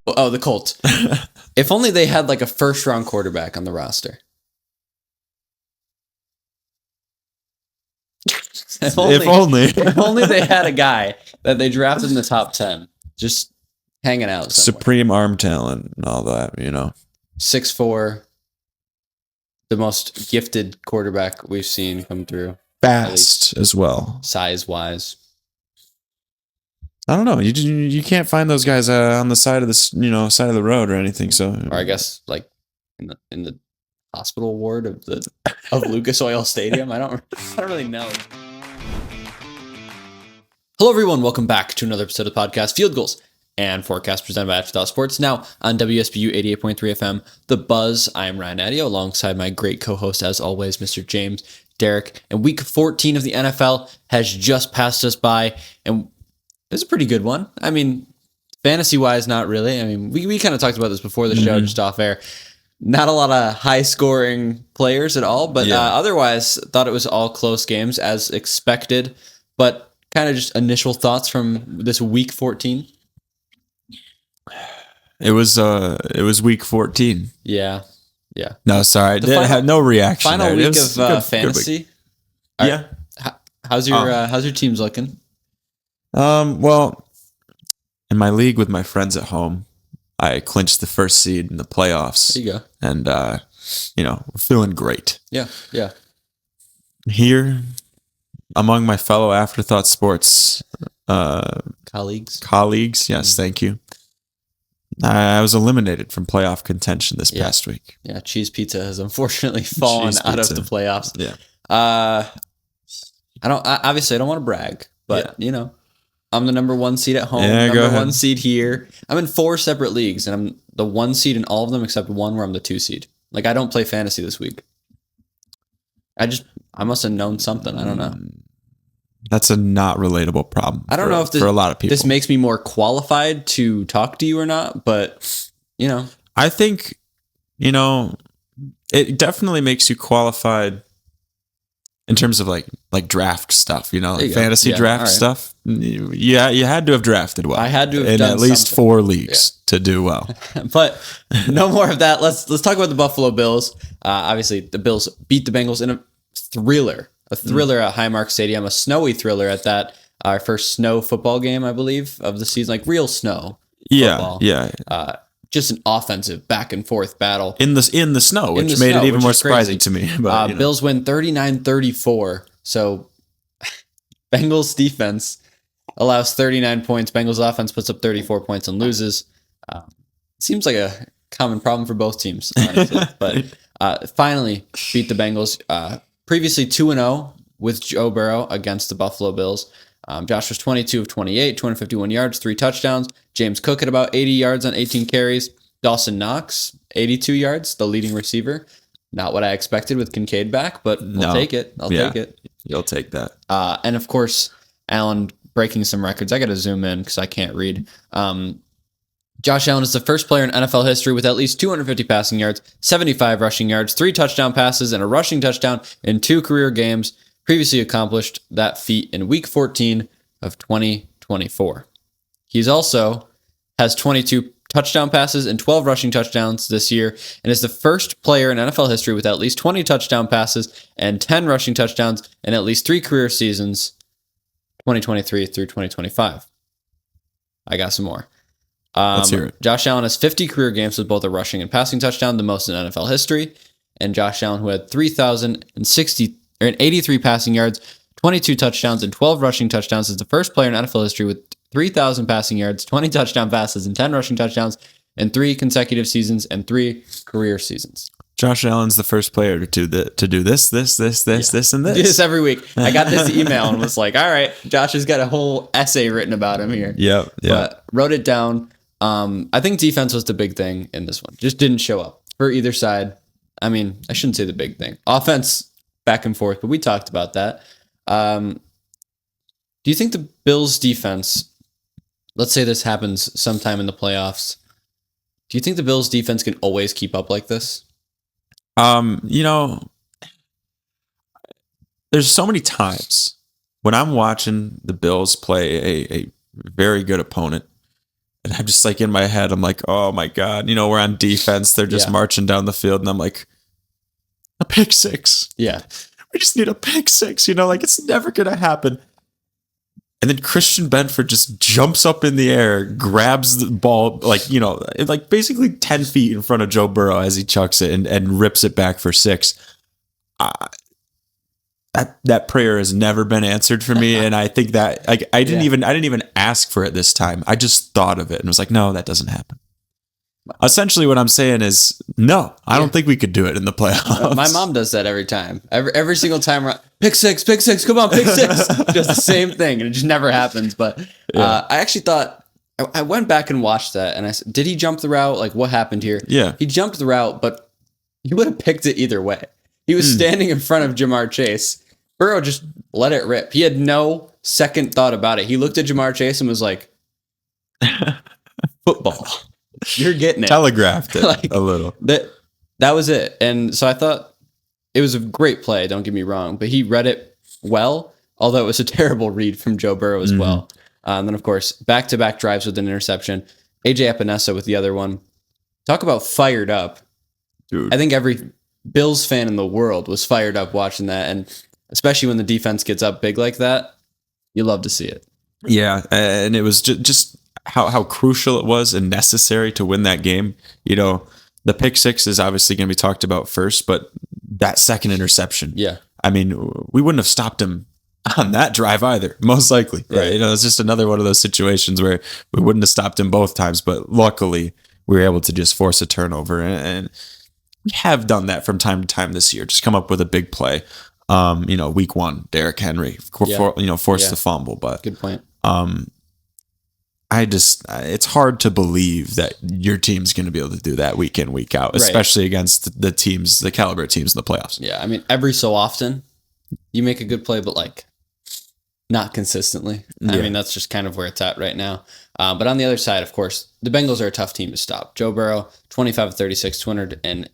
Oh, the Colts. If only they had like a first-round quarterback on the roster. If only they had a guy that they drafted in the top 10, just hanging out somewhere. Supreme arm talent and all that, 6'4", the most gifted quarterback we've seen come through. Fast as well. Size-wise. I don't know. You can't find those guys on the side of the side of the road or anything. So, or I guess like in the hospital ward of Lucas Oil Stadium. I don't really know. Hello, everyone. Welcome back to another episode of the podcast, Field Goals and Forecast, presented by Afterthought Sports. Now on WSBU 88.3 FM, The Buzz. I am Ryan Adio, alongside my great co-host, as always, Mr. James Derrick. And Week 14 of the NFL has just passed us by, and it was a pretty good one. I mean, fantasy-wise, not really. I mean, we kind of talked about this before the show, just off air. Not a lot of high-scoring players at all, but otherwise, thought it was all close games as expected. But kind of just initial thoughts from this Week 14. It was Week 14. Yeah. No, sorry, I had no reaction. Final week of fantasy. Week. Yeah. Right. How's your teams looking? Well, in my league with my friends at home, I clinched the first seed in the playoffs. There you go. And we're feeling great. Yeah. Here, among my fellow Afterthought Sports colleagues, yes, thank you. I was eliminated from playoff contention this past week. Yeah, Cheese Pizza has unfortunately fallen out of the playoffs. Yeah. I don't want to brag, but I'm the number one seed at home, number one seed here. I'm in 4 separate leagues, and I'm the 1 seed in all of them except one where I'm the 2 seed. Like, I don't play fantasy this week. I must have known something. I don't know. That's a not relatable problem. I don't know if for a lot of people. This makes me more qualified to talk to you or not, but I think, it definitely makes you qualified in terms of like draft stuff, fantasy draft stuff. Yeah, you had to have drafted well. I had to have in done at least something. 4 leagues to do well. But no more of that. Let's talk about the Buffalo Bills. Obviously, the Bills beat the Bengals in a thriller at Highmark Stadium, a snowy thriller at that. Our first snow football game, I believe, of the season, like real snow. Football. Yeah. Just an offensive back and forth battle in the snow, which made it even more surprising to me. But, Bills win 39-34. So Bengals defense allows 39 points. Bengals offense puts up 34 points and loses. Seems like a common problem for both teams, honestly. But finally beat the Bengals. Previously 2-0 with Joe Burrow against the Buffalo Bills. Josh was 22 of 28, 251 yards, 3 touchdowns. James Cook at about 80 yards on 18 carries. Dawson Knox, 82 yards, the leading receiver. Not what I expected with Kincaid back, but I'll take it. I'll take it. You'll take that. And of course, Allen breaking some records. I got to zoom in because I can't read. Josh Allen is the first player in NFL history with at least 250 passing yards, 75 rushing yards, 3 touchdown passes, and a rushing touchdown in 2 career games. Previously accomplished that feat in Week 14 of 2024. He's also has 22 touchdown passes and 12 rushing touchdowns this year, and is the first player in NFL history with at least 20 touchdown passes and 10 rushing touchdowns in at least 3 career seasons, 2023 through 2025. I got some more. Let's hear it. Josh Allen has 50 career games with both a rushing and passing touchdown, the most in NFL history. And Josh Allen, who had 83 passing yards, 22 touchdowns, and 12 rushing touchdowns, is the first player in NFL history with 3,000 passing yards, 20 touchdown passes, and 10 rushing touchdowns in 3 consecutive seasons and 3 career seasons. Josh Allen's the first player to do this, and this. Do this every week. I got this email and was like, all right, Josh has got a whole essay written about him here. Yep. But wrote it down. I think defense was the big thing in this one. Just didn't show up for either side. I mean, I shouldn't say the big thing. Offense, back and forth, but we talked about that. Do you think the Bills defense, let's say this happens sometime in the playoffs, do you think the Bills defense can always keep up like this? There's so many times when I'm watching the Bills play a very good opponent, And I'm just like in my head, I'm like, oh my God, we're on defense. They're just marching down the field. And I'm like, a pick six. Yeah. We just need a pick six, like it's never going to happen. And then Christian Benford just jumps up in the air, grabs the ball, like basically 10 feet in front of Joe Burrow as he chucks it and rips it back for 6. That prayer has never been answered for me. And I think that I didn't even ask for it this time. I just thought of it and was like, no, that doesn't happen. Essentially what I'm saying is, no, I don't think we could do it in the playoffs. My mom does that every time. Every single time, pick six, come on, pick 6. Does the same thing, and it just never happens. But I actually thought, I went back and watched that, and I said, did he jump the route? Like, what happened here? Yeah. He jumped the route, but he would have picked it either way. He was standing in front of Jamar Chase. Burrow just let it rip. He had no second thought about it. He looked at Jamar Chase and was like, football. You're getting it. Telegraphed it a little. That was it. And so I thought it was a great play, don't get me wrong, but he read it well, although it was a terrible read from Joe Burrow as well. And then, of course, back-to-back drives with an interception. AJ Epinesa with the other one. Talk about fired up. Dude. I think every Bills fan in the world was fired up watching that, and especially when the defense gets up big like that, you love to see it. Yeah, and it was just how crucial it was and necessary to win that game. The pick 6 is obviously going to be talked about first, but that second interception. Yeah. I mean, we wouldn't have stopped him on that drive either, most likely. Right. It's just another one of those situations where we wouldn't have stopped him both times, but luckily we were able to just force a turnover. And we have done that from time to time this year. Just come up with a big play. Week 1, Derrick Henry, forced the fumble, but good point. It's hard to believe that your team's going to be able to do that week in, week out, especially against the caliber teams in the playoffs. Yeah. I mean, every so often you make a good play, but not consistently. I mean, that's just kind of where it's at right now. But on the other side, of course, the Bengals are a tough team to stop. Joe Burrow, 25 of 36, 200 and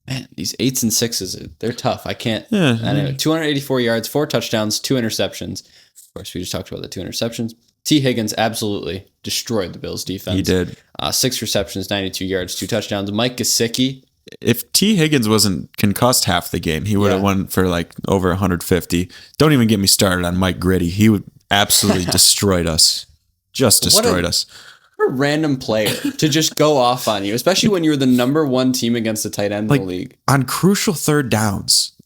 man, these 8s and 6s, they're tough. I can't. Yeah. Anyway, 284 yards, 4 touchdowns, 2 interceptions. Of course, we just talked about the 2 interceptions. T. Higgins absolutely destroyed the Bills' defense. He did. 6 receptions, 92 yards, 2 touchdowns. Mike Gesicki. If T. Higgins wasn't concussed half the game, he would have won for over 150. Don't even get me started on Mike Gritty. He would absolutely destroyed us. Just destroyed us. A random player to just go off on you, especially when you're the number 1 team against the tight end in the league. On crucial third downs,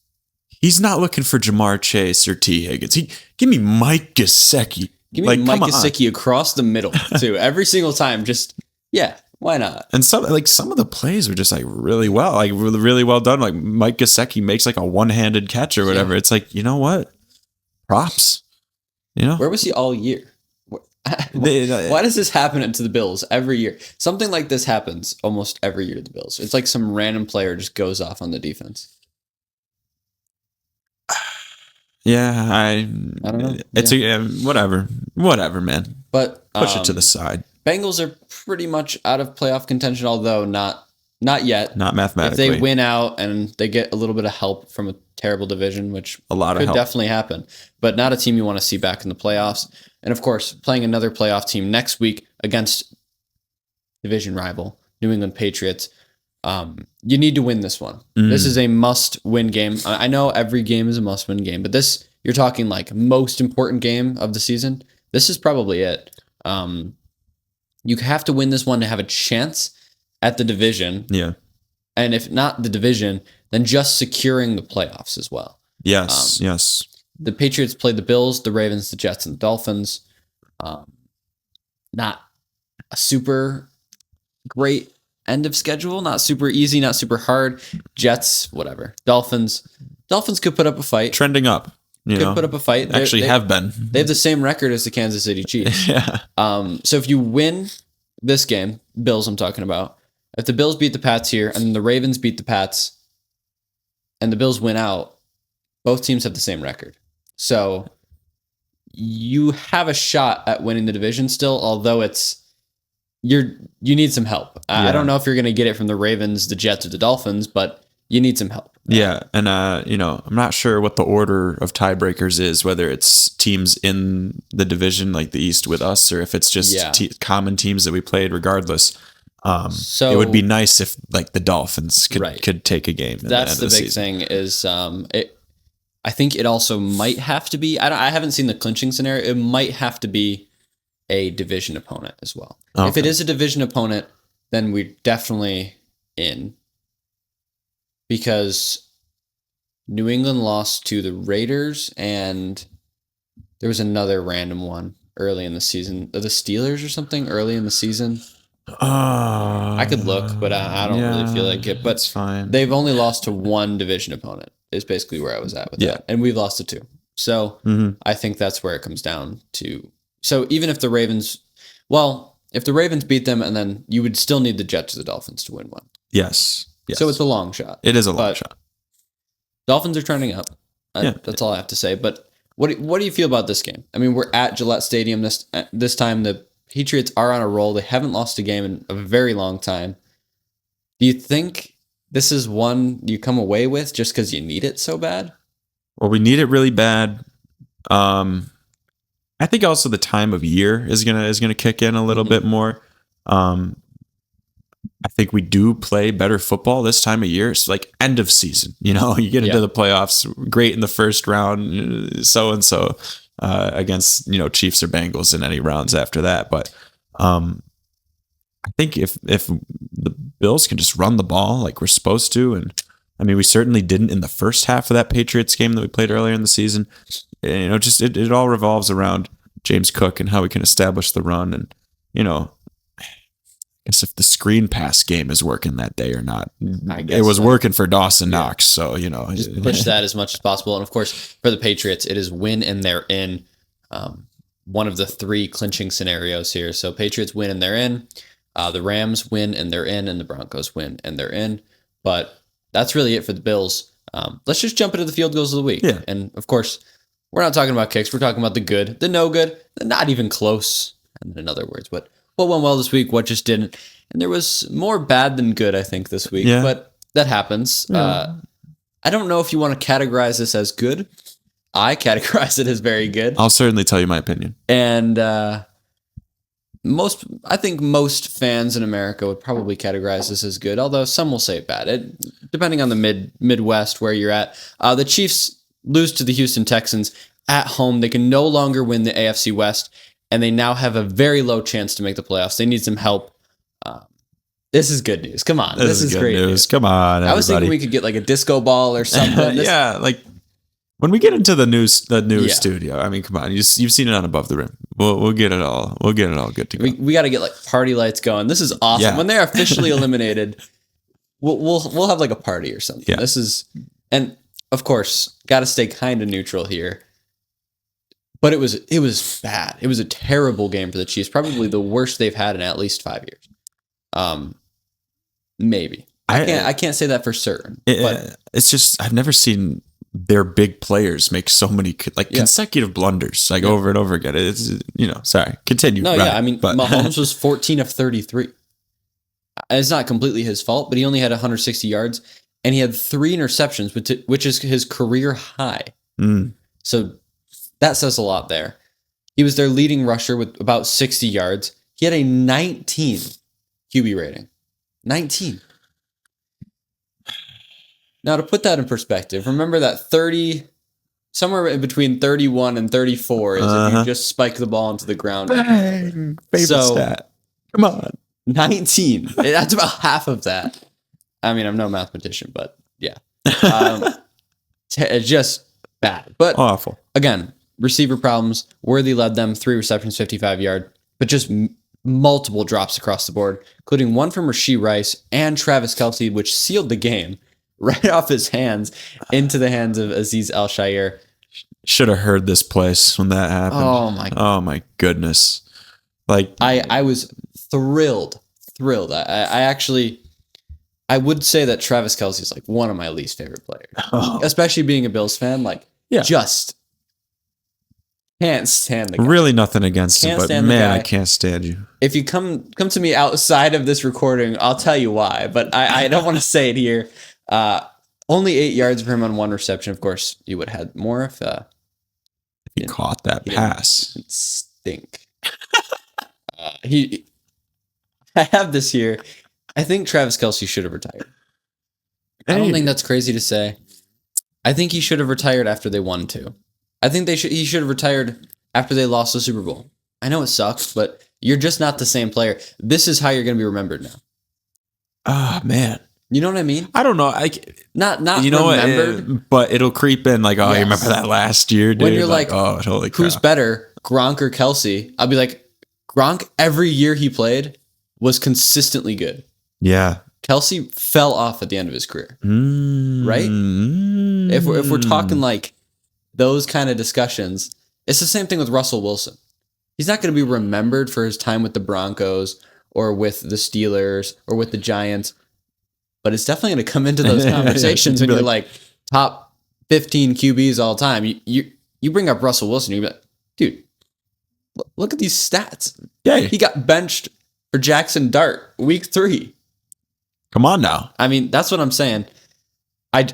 he's not looking for Jamar Chase or T. Higgins. Give me Mike Gesicki. Give me Mike Gesicki across the middle, too. Every single time. Just, why not? And some of the plays were just really well, really well done. Like Mike Gesicki makes a one-handed catch or whatever. Yeah. It's like, you know what? Props. Where was he all year? Why does this happen to the Bills every year? Something like this happens almost every year to the Bills. It's like some random player just goes off on the defense. Yeah, I don't know. It's whatever, man. But push it to the side. Bengals are pretty much out of playoff contention, although not yet. Not mathematically. If they win out and they get a little bit of help from a terrible division, which could definitely happen, but not a team you want to see back in the playoffs. And of course, playing another playoff team next week against division rival New England Patriots. You need to win this one. This is a must-win game. I know every game is a must-win game, but this, you're talking most important game of the season. This is probably it. You have to win this one to have a chance at the division. Yeah. And if not the division, then just securing the playoffs as well. Yes, yes. The Patriots played the Bills, the Ravens, the Jets, and the Dolphins. Not a super great end of schedule, not super easy, not super hard. Jets, whatever. Dolphins could put up a fight. Trending up. Put up a fight. They have been. They have the same record as the Kansas City Chiefs. Yeah. So if you win this game, Bills I'm talking about, if the Bills beat the Pats here and the Ravens beat the Pats and the Bills win out, both teams have the same record. So you have a shot at winning the division still, although you need some help. I don't know if you're going to get it from the Ravens, the Jets, or the Dolphins, but you need some help. Yeah, and I'm not sure what the order of tiebreakers is, whether it's teams in the division like the East with us, or if it's just common teams that we played regardless. So it would be nice if like the Dolphins could take a game. That's the big thing is I think it also might have to be. I haven't seen the clinching scenario. It might have to be a division opponent as well. Okay. If it is a division opponent, then we're definitely in. Because New England lost to the Raiders, and there was another random one early in the season. The Steelers or something early in the season. I could look, but I don't really feel like it. But it's fine. They've only lost to one division opponent is basically where I was at with that. And we've lost to two. So I think that's where it comes down to. So even if the Ravens, if the Ravens beat them, and then you would still need the Jets or the Dolphins to win one. Yes. So it's a long shot. It is a long shot. Dolphins are trending up. That's all I have to say. But what do you feel about this game? I mean, we're at Gillette Stadium this time. The Patriots are on a roll. They haven't lost a game in a very long time. Do you think this is one you come away with just because you need it so bad? Well, we need it really bad. I think also the time of year is gonna kick in a little bit more. I think we do play better football this time of year. It's like end of season. You get into the playoffs, great in the first round, so and so against Chiefs or Bengals in any rounds after that. But I think if the Bills can just run the ball like we're supposed to, and I mean we certainly didn't in the first half of that Patriots game that we played earlier in the season. Just it all revolves around James Cook and how we can establish the run, and I guess if the screen pass game is working that day or not. It was working for Dawson Knox, so just push that as much as possible. And of course, for the Patriots, it is win and they're in. One of the three clinching scenarios here. So Patriots win and they're in. The Rams win and they're in, and the Broncos win and they're in. But that's really it for the Bills. Let's just jump into the field goals of the week. Yeah. And of course, we're not talking about kicks. We're talking about the good, the no good, the not even close. And in other words, what went well this week, what just didn't. And there was more bad than good, I think, this week. Yeah. But that happens. Yeah. I don't know if you want to categorize this as good. I categorize it as very good. I'll certainly tell you my opinion. And I think most fans in America would probably categorize this as good, although some will say bad. Depending on the Midwest where you're at. The Chiefs lose to the Houston Texans at home. They can no longer win the AFC West, and they now have a very low chance to make the playoffs. They need some help. This is good news. Come on. This is great news. Come on, everybody. I was thinking we could get like a disco ball or something. Yeah, like when we get into the new studio, I mean, come on. You've seen it on Above the Rim. We'll get it all. We'll get it all good to go. We got to get like party lights going. This is awesome. Yeah. When they're officially eliminated, we'll have like a party or something. Yeah. And of course, got to stay kind of neutral here. But it was bad. It was a terrible game for the Chiefs. Probably the worst they've had in at least 5 years. Maybe. I can't say that for certain. But it's just I've never seen their big players make so many consecutive blunders over and over again. It's sorry. Continue. No, I mean Mahomes was 14 of 33. It's not completely his fault, but he only had 160 yards and he had 3 interceptions, which is his career high. So that says a lot there. He was their leading rusher with about 60 yards. He had a 19 QB rating. 19. Now, to put that in perspective, remember that somewhere in between 31 and 34 is if you just spike the ball into the ground. Bang! Favorite stat. Come on. 19. That's about half of that. I mean, I'm no mathematician, but yeah. Just bad. But awful. Again, receiver problems. Worthy led them 3 receptions, 55 yards, but just multiple drops across the board, including one from Rashee Rice and Travis Kelce, which sealed the game right off his hands into the hands of Azeez Al-Shaair. Should have heard this place when that happened. Oh my goodness. Like I was thrilled. I would say that Travis Kelce is like one of my least favorite players, especially being a Bills fan. Just can't stand the guy. Really nothing against him, but man, I can't stand you. If you come to me outside of this recording, I'll tell you why, but I don't want to say it here. Only 8 yards for him on 1 reception. Of course, you would have had more if He caught that pass. didn't stink. I have this here. I think Travis Kelce should have retired. I don't think that's crazy to say. I think he should have retired after they won too. I think he should have retired after they lost the Super Bowl. I know it sucks, but you're just not the same player. This is how you're going to be remembered now. Ah, man. You know what I mean? I don't know. Not you know remembered. what? But it'll creep in like, oh, Yes. you remember that last year, dude? When you're like, oh, holy crap. who's better, Gronk or Kelce? I'll be like, Gronk, every year he played, was consistently good. Yeah. Kelce fell off at the end of his career. Right? If we're talking like those kind of discussions, it's the same thing with Russell Wilson. He's not going to be remembered for his time with the Broncos or with the Steelers or with the Giants, but it's definitely going to come into those conversations when you're like top 15 QBs all time. You bring up Russell Wilson, you're like, dude, look at these stats. Yeah. He got benched for Jackson Dart week 3. Come on now. I mean, that's what I'm saying. I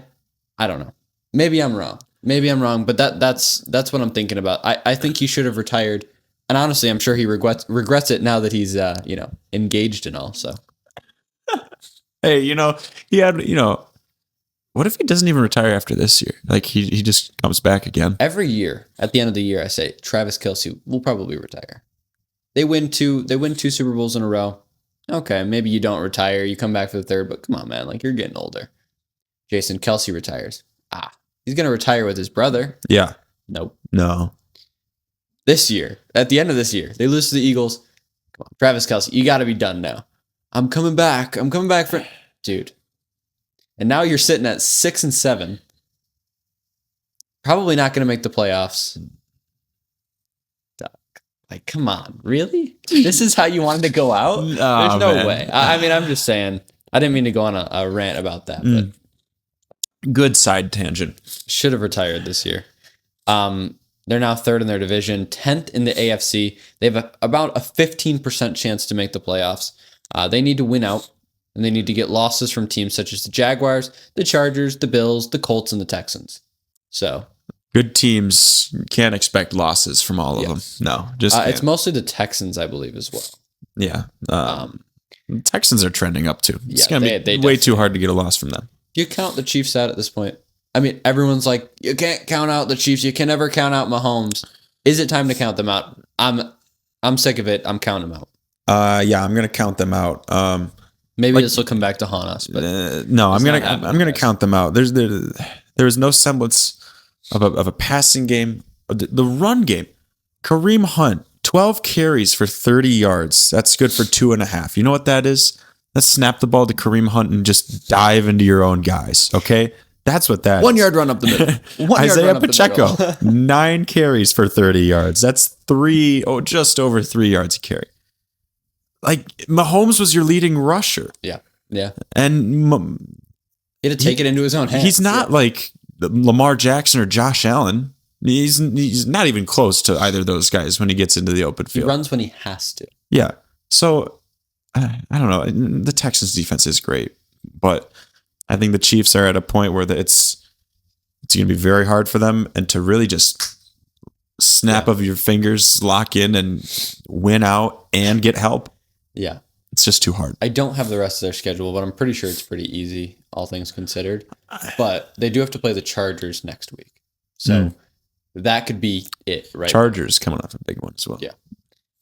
don't know. Maybe I'm wrong, but that's what I'm thinking about. I think he should have retired. And honestly, I'm sure he regrets it now that he's engaged and all. So, hey, he had, what if he doesn't even retire after this year? Like he just comes back again. Every year at the end of the year, I say Travis Kelce will probably retire. They win two Super Bowls in a row. Okay, maybe you don't retire. You come back for the third, but come on, man. Like, you're getting older. Jason Kelce retires. He's going to retire with his brother. Yeah. Nope. No. This year, at the end of this year, they lose to the Eagles. Come on, Travis Kelce, you got to be done now. I'm coming back for... Dude. And now you're sitting at 6-7. Probably not going to make the playoffs. Like, come on, really? This is how you wanted to go out? There's no way. I mean, I'm just saying. I didn't mean to go on a rant about that, but good side tangent. Should have retired this year. They're now 3rd in their division, 10th in the AFC. They have about a 15% chance to make the playoffs. They need to win out, and they need to get losses from teams such as the Jaguars, the Chargers, the Bills, the Colts, and the Texans. So... good teams can't expect losses from all of them. No, just it's mostly the Texans, I believe, as well. Yeah, Texans are trending up too. It's gonna be way too hard to get a loss from them. Do you count the Chiefs out at this point? I mean, everyone's like, you can't count out the Chiefs. You can never count out Mahomes. Is it time to count them out? I'm sick of it. I'm counting them out. Yeah, I'm gonna count them out. Maybe this will come back to haunt us, but no, I'm gonna count them out. There is no semblance of a passing game. The run game, Kareem Hunt, 12 carries for 30 yards. That's good for 2.5. You know what that is? That's snap the ball to Kareem Hunt and just dive into your own guys. Okay, that's what that 1 is. yard run up the middle. Isaiah Pacheco, 9 carries for 30 yards. That's just over 3 yards a carry. Like, Mahomes was your leading rusher. Yeah. And he had to take it into his own hands. He's not like Lamar Jackson or Josh Allen. He's not even close to either of those guys when he gets into the open field. He runs when he has to. Yeah. So, I don't know. The Texans defense is great, but I think the Chiefs are at a point where it's going to be very hard for them, and to really just snap of your fingers, lock in and win out and get help. Yeah. It's just too hard. I don't have the rest of their schedule, but I'm pretty sure it's pretty easy, all things considered. But they do have to play the Chargers next week. So that could be it, right? Chargers coming off a big one as well. Yeah.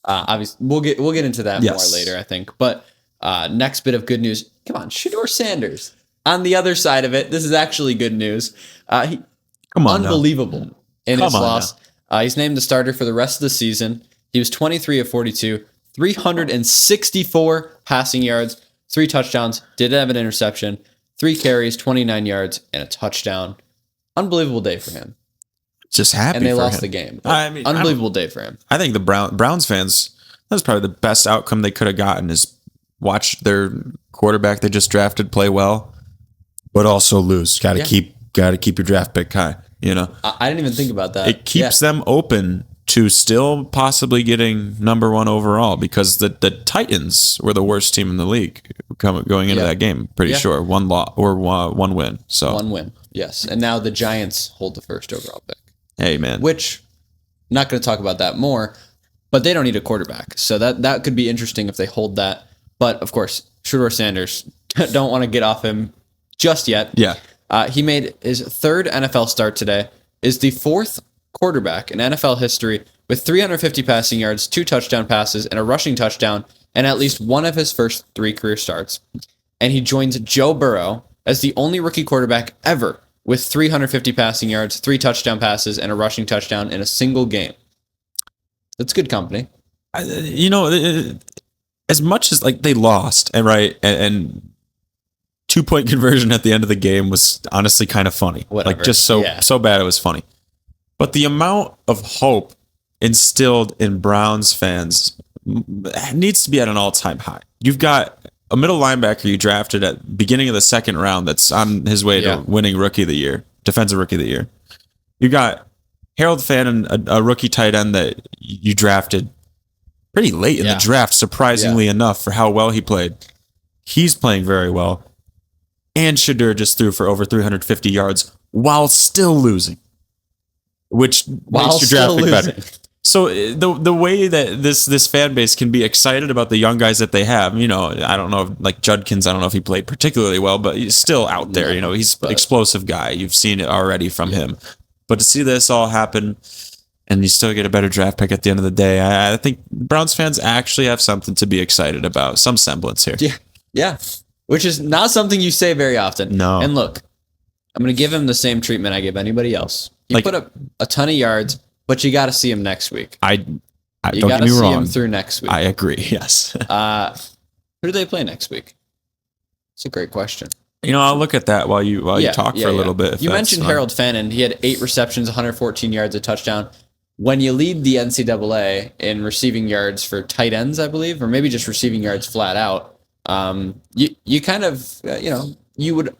Obviously, we'll get into that more later, I think. But next bit of good news. Come on, Shedeur Sanders. On the other side of it, this is actually good news. Unbelievable in his loss. He's named the starter for the rest of the season. He was 23 of 42. 364 passing yards, 3 touchdowns, did have an interception, 3 carries, 29 yards, and a touchdown. Unbelievable day for him. Just happy and they for lost him. The game. I mean, unbelievable day for him. I think the Browns fans, that was probably the best outcome they could have gotten, is watch their quarterback they just drafted play well, but also lose. Got to keep your draft pick high. You know, I didn't even think about that. It keeps them open to still possibly getting number 1 overall, because the Titans were the worst team in the league going into that game. Pretty sure 1 loss or 1 win. So 1 win, yes. And now the Giants hold the first overall pick. Hey, man. Which, not going to talk about that more, but they don't need a quarterback. So that could be interesting if they hold that. But, of course, Shedeur Sanders, don't want to get off him just yet. Yeah. He made his 3rd NFL start today, is the 4th quarterback in NFL history with 350 passing yards, 2 touchdown passes, and a rushing touchdown, and at least one of his first 3 career starts. And he joins Joe Burrow as the only rookie quarterback ever with 350 passing yards, 3 touchdown passes, and a rushing touchdown in a single game. That's good company. As much as like they lost, and 2-point conversion at the end of the game was honestly kind of funny. Whatever. Like just so bad it was funny. But the amount of hope instilled in Browns fans needs to be at an all-time high. You've got a middle linebacker you drafted at the beginning of the 2nd round that's on his way to winning Rookie of the Year, Defensive Rookie of the Year. You got Harold Fannin, a rookie tight end that you drafted pretty late in the draft, surprisingly enough, for how well he played. He's playing very well. And Shedeur just threw for over 350 yards while still losing, which makes your draft pick better. So the way that this fan base can be excited about the young guys that they have, I don't know, like Judkins, I don't know if he played particularly well, but he's still out there. He's an explosive guy. You've seen it already from him. But to see this all happen and you still get a better draft pick at the end of the day, I think Browns fans actually have something to be excited about. Some semblance here. Yeah. Which is not something you say very often. No. And look, I'm going to give him the same treatment I give anybody else. He put up a ton of yards, but you got to see him next week. I don't get me wrong. See him through next week. I agree. Yes. Who do they play next week? It's a great question. I'll look at that while you talk for a little bit. You mentioned Harold Fannin. He had 8 receptions, 114 yards, a touchdown. When you lead the NCAA in receiving yards for tight ends, I believe, or maybe just receiving yards flat out, you kind of, you would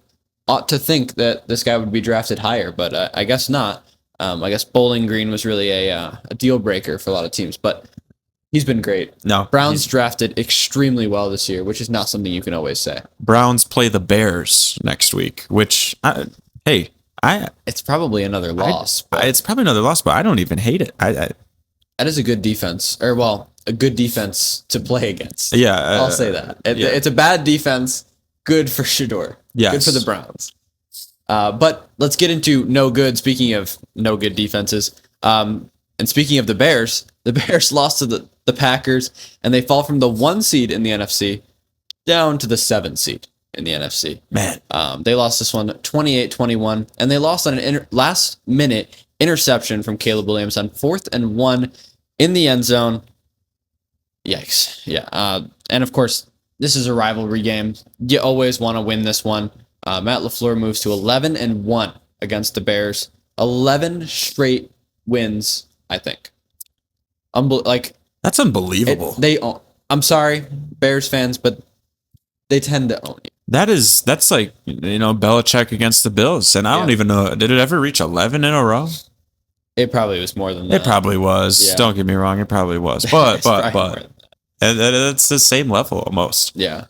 ought to think that this guy would be drafted higher, but I guess not. I guess Bowling Green was really a deal breaker for a lot of teams, but he's been great. No, Browns drafted extremely well this year, which is not something you can always say. Browns play the Bears next week, which, it's probably another loss. It's probably another loss, but I don't even hate it. That is a good defense, a good defense to play against. Yeah, I'll say that. It's a bad defense. Good for Shedeur. Yes. Good for the Browns. But let's get into no good. Speaking of no good defenses, and speaking of the Bears lost to the Packers, and they fall from the 1 seed in the NFC down to the 7 seed in the NFC. Man. They lost this one 28-21, and they lost on an last-minute interception from Caleb Williams on 4th and 1 in the end zone. Yikes. Yeah. And, of course, this is a rivalry game. You always want to win this one. Matt LaFleur moves to 11-1 against the Bears. 11 straight wins, I think. That's unbelievable. I'm sorry, Bears fans, but they tend to own you. That's like, Belichick against the Bills. And I don't even know, did it ever reach 11 in a row? It probably was more than that. It probably was. Yeah. Don't get me wrong, it probably was. But it's the same level almost. Yeah.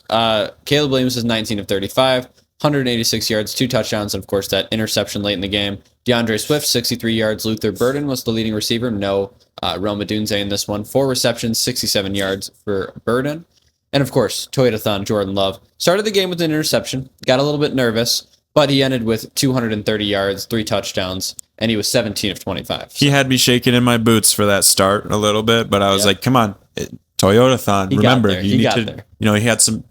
Caleb Williams is 19 of 35, 186 yards, 2 touchdowns, and of course that interception late in the game. DeAndre Swift, 63 yards. Luther Burden was the leading receiver. No Rome Odunze in this one. 4 receptions, 67 yards for Burden. And of course, Toyotathon Jordan Love started the game with an interception, got a little bit nervous, but he ended with 230 yards, 3 touchdowns, and he was 17 of 25. He had me shaking in my boots for that start a little bit, but I was like, come on, Toyotathon. Remember, you need to, he had some,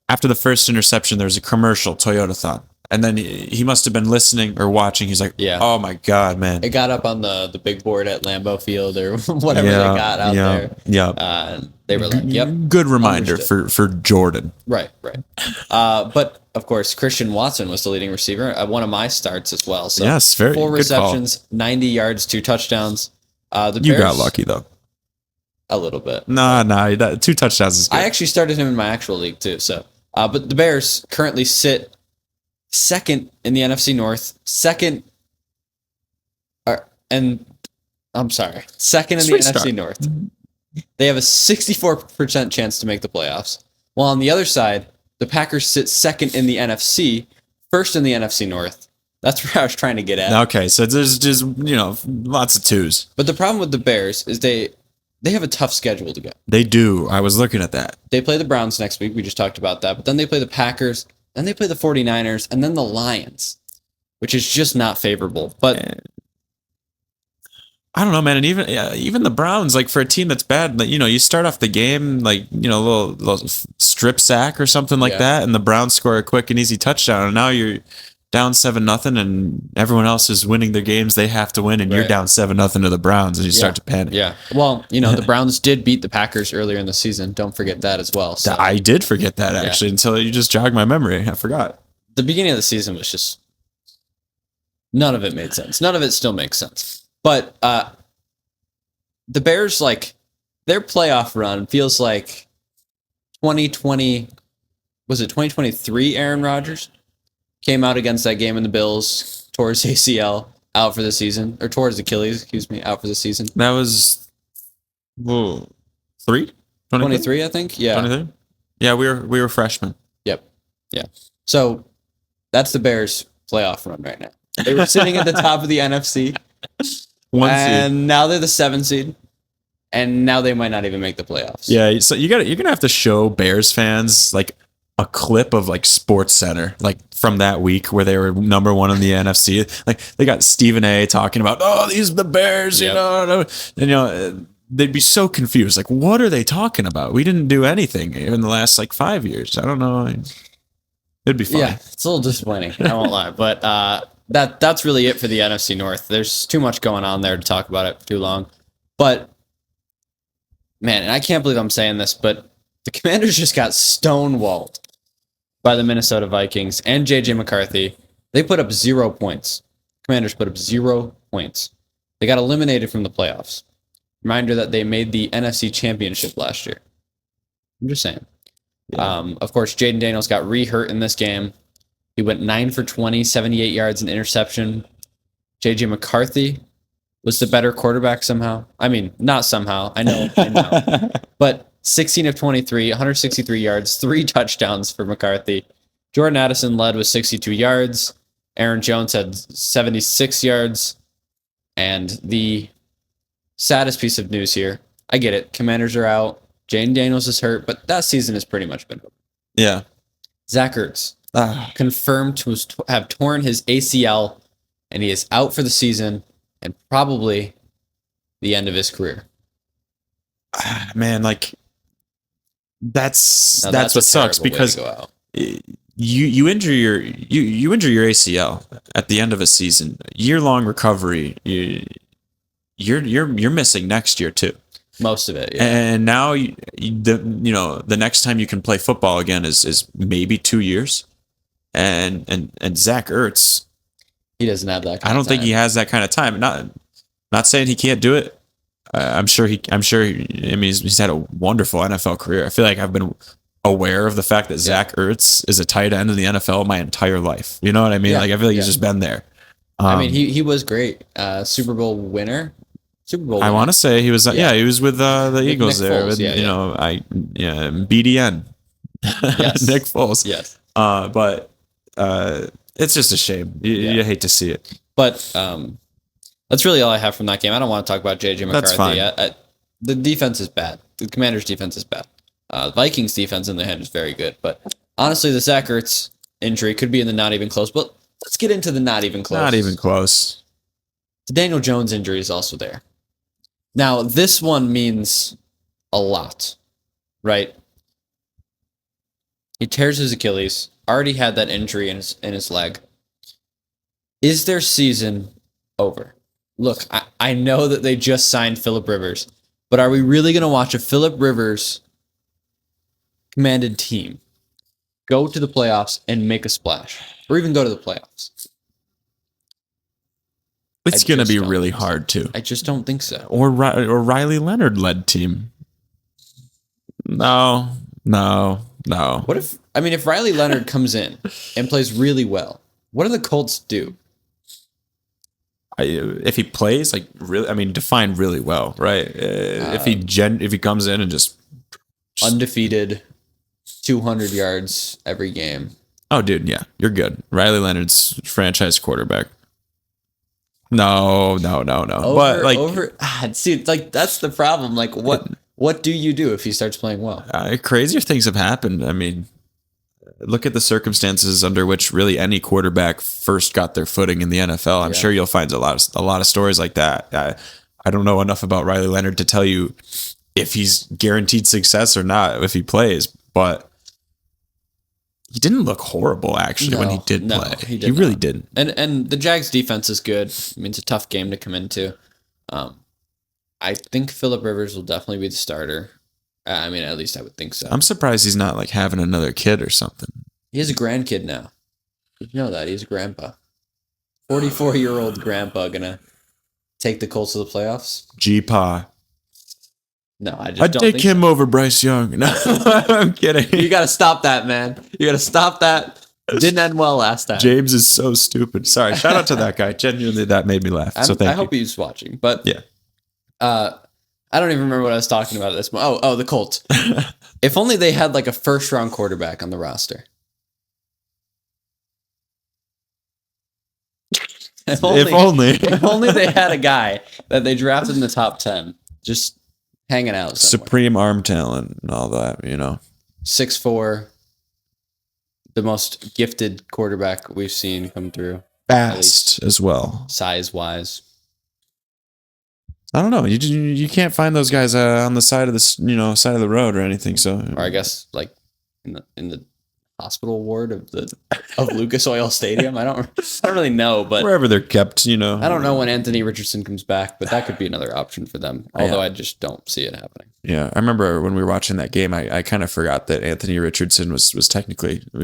after the first interception, there was a commercial, Toyotathon. And then he must have been listening or watching. He's like, oh my God, man. It got up on the big board at Lambeau Field or whatever they got out there. Yeah. They were like, yep. Good reminder for Jordan. Right. But, of course, Christian Watson was the leading receiver. One of my starts as well. So yes, very 4 good receptions, call. 90 yards, 2 touchdowns. The you Bears, got lucky, though. A little bit. Nah, 2 touchdowns is good. I actually started him in my actual league, too. So, but the Bears currently sit second in the NFC North, and I'm sorry. Second in the Sweet NFC start. North. They have a 64% chance to make the playoffs. While on the other side, the Packers sit second in the NFC, first in the NFC North. That's where I was trying to get at. Okay, so there's just, lots of twos. But the problem with the Bears is they have a tough schedule to go. They do. I was looking at that. They play the Browns next week. We just talked about that. But then they play the Packers, then they play the 49ers, and then the Lions, which is just not favorable. But I don't know, man. And even the Browns, like for a team that's bad, like, you start off the game like, a little strip sack or something like that, and the Browns score a quick and easy touchdown, and now you're down 7-0, and everyone else is winning their games they have to win, and you're down 7-0 to the Browns, and you start to panic. Yeah. Well, the Browns did beat the Packers earlier in the season. Don't forget that as well. So. I did forget that actually until you just jogged my memory. I forgot. The beginning of the season was just none of it made sense. None of it still makes sense. But the Bears, like, their playoff run feels like 2020. Was it 2023? Aaron Rodgers came out against that game in the Bills, tore his ACL, out for the season, or tore his Achilles, out for the season. That was 23, I think. Yeah. 23? Yeah, we were freshmen. Yep. Yeah. So that's the Bears' playoff run right now. They were sitting at the top of the NFC. And now they're the 7th seed. And now they might not even make the playoffs. Yeah, so you're gonna have to show Bears fans like a clip of like Sports Center, like from that week where they were number 1 in the NFC. Like they got Stephen A. talking about, these are the Bears, and they'd be so confused. Like, what are they talking about? We didn't do anything in the last like 5 years. I don't know. It'd be fun. Yeah, it's a little disappointing. I won't lie, but that's really it for the NFC North. There's too much going on there to talk about it for too long. But man, and I can't believe I'm saying this, but the Commanders just got stonewalled by the Minnesota Vikings and J.J. McCarthy. They put up 0 points. Commanders put up 0 points. They got eliminated from the playoffs. Reminder that they made the NFC Championship last year. I'm just saying. Yeah. Of course, Jaden Daniels got re-hurt in this game. He went 9 for 20, 78 yards, and interception. J.J. McCarthy was the better quarterback somehow. I mean, not somehow. I know. But 16 of 23, 163 yards, 3 touchdowns for McCarthy. Jordan Addison led with 62 yards. Aaron Jones had 76 yards. And the saddest piece of news here, I get it. Commanders are out. Jaden Daniels is hurt, but that season has pretty much been over. Yeah. Zach Ertz confirmed to have torn his ACL, and he is out for the season and probably the end of his career. Man, like that's what sucks, because you injure your ACL at the end of a season, year-long recovery. You're missing next year too. Most of it, yeah. And now the next time you can play football again is maybe 2 years. And Zach Ertz, he doesn't have that. I don't think he has that kind of time. Not saying he can't do it. I'm sure. I mean, he's had a wonderful NFL career. I feel like I've been aware of the fact that Zach Ertz is a tight end in the NFL my entire life. You know what I mean? Yeah. Like I feel like he's just been there. I mean, he was great. Super Bowl winner. I want to say he was. Yeah, he was with the Eagles Nick there. Foles, BDN. Yes. Nick Foles. Yes. But it's just a shame. You hate to see it. But that's really all I have from that game. I don't want to talk about J.J. McCarthy. That's fine. The defense is bad. The Commanders' defense is bad. The Vikings' defense in the hand is very good. But honestly, the Zach Ertz injury could be in the not even close. But let's get into the not even close. Not even close. The Daniel Jones injury is also there. Now, this one means a lot, right? He tears his Achilles. Already had that injury in his leg. Is their season over? Look, I know that they just signed Phillip Rivers, but are we really going to watch a Phillip Rivers commanded team go to the playoffs and make a splash, or even go to the playoffs? It's going to be really hard too. I just don't think so. Or Riley Leonard led team. No. What if Riley Leonard comes in and plays really well? What do the Colts do? if he plays, like really, I mean, defined really well, right? If he comes in and just undefeated, 200 yards every game. Oh, dude, yeah, you're good. Riley Leonard's franchise quarterback. No. But like, see, like that's the problem. Like, what do you do if he starts playing well? Crazier things have happened. I mean, look at the circumstances under which really any quarterback first got their footing in the NFL. I'm sure you'll find a lot of stories like that. I don't know enough about Riley Leonard to tell you if he's guaranteed success or not if he plays, but he didn't look horrible actually when he did play. He really didn't. And the Jags defense is good. I mean, it's a tough game to come into. I think Phillip Rivers will definitely be the starter. I mean, at least I would think so. I'm surprised he's not like having another kid or something. He has a grandkid now. Did you know that? He's a grandpa. 44-year-old grandpa gonna take the Colts to the playoffs? G-Pa. No, I just I'd don't take think him over Bryce Young. No, I'm kidding. You got to stop that, man. You got to stop that. Didn't end well last time. James is so stupid. Sorry. Shout out to that guy. Genuinely, that made me laugh. So thank you. I hope he's watching. But yeah. I don't even remember what I was talking about at this point. Oh, the Colts. If only they had like a first-round quarterback on the roster. If only they had a guy that they drafted in the top 10, just hanging out somewhere. Supreme arm talent and all that, 6'4", the most gifted quarterback we've seen come through. Fast as well. Size-wise. I don't know. You can't find those guys on the side of the side of the road or anything. So, or I guess like in the hospital ward of Lucas Oil Stadium. I don't really know, but wherever they're kept, I don't know when Anthony Richardson comes back, but that could be another option for them. Although I just don't see it happening. Yeah, I remember when we were watching that game, I kind of forgot that Anthony Richardson was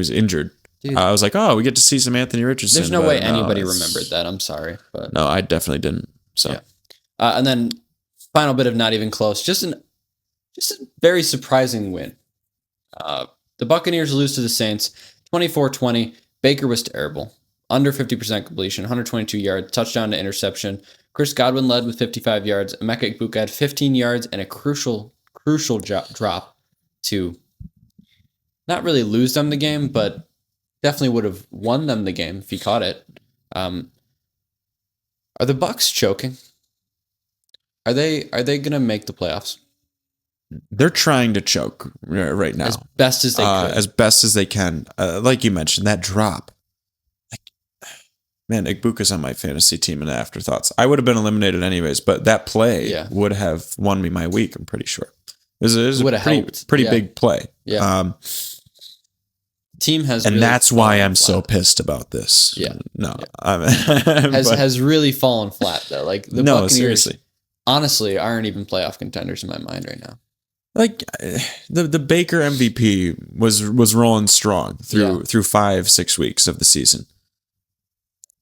injured. Dude, I was like, oh, we get to see some Anthony Richardson. There's no way anybody remembered that. I'm sorry, but no, I definitely didn't. So. Yeah. And then final bit of not even close, just a very surprising win. The Buccaneers lose to the Saints 24-20. Baker was terrible. Under 50% completion, 122 yards, touchdown to interception. Chris Godwin led with 55 yards. Emeka Egbuka had 15 yards and a crucial drop to not really lose them the game, but definitely would have won them the game if he caught it. Are the Bucs choking? Are they going to make the playoffs? They're trying to choke right now. As best as they could. As best as they can. Like you mentioned, that drop. Man, Egbuka's on my fantasy team in afterthoughts. I would have been eliminated anyways, but that play would have won me my week, I'm pretty sure. It was a pretty big play. Yeah. Team has and really that's why I'm so pissed about this. Yeah. No. Yeah. Has really fallen flat, though. Like the Buccaneers, seriously. Honestly, aren't even playoff contenders in my mind right now. Like the Baker MVP was rolling strong through 5-6 weeks of the season.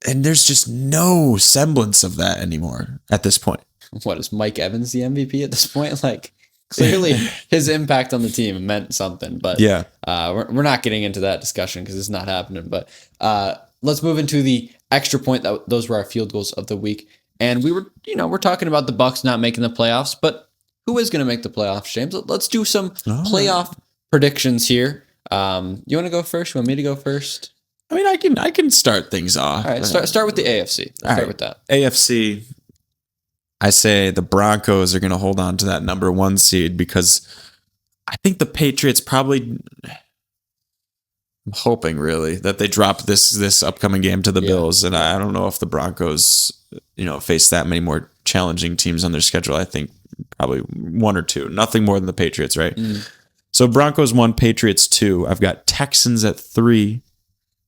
And there's just no semblance of that anymore at this point. What, is Mike Evans the MVP at this point? Like, clearly his impact on the team meant something, but we're not getting into that discussion because it's not happening. But let's move into the extra point. Those were our field goals of the week. And we're talking about the Bucs not making the playoffs, but who is going to make the playoffs, James? Let's do some playoff predictions here. You want to go first? You want me to go first? I mean, I can start things off. All right, start with the AFC. Let's start with that. AFC, I say the Broncos are going to hold on to that number 1 seed because I think the Patriots probably. I'm hoping really that they drop this upcoming game to the Bills, and I don't know if the Broncos, face that many more challenging teams on their schedule. I think probably 1 or 2, nothing more than the Patriots, right? So Broncos 1, Patriots 2. I've got Texans at 3,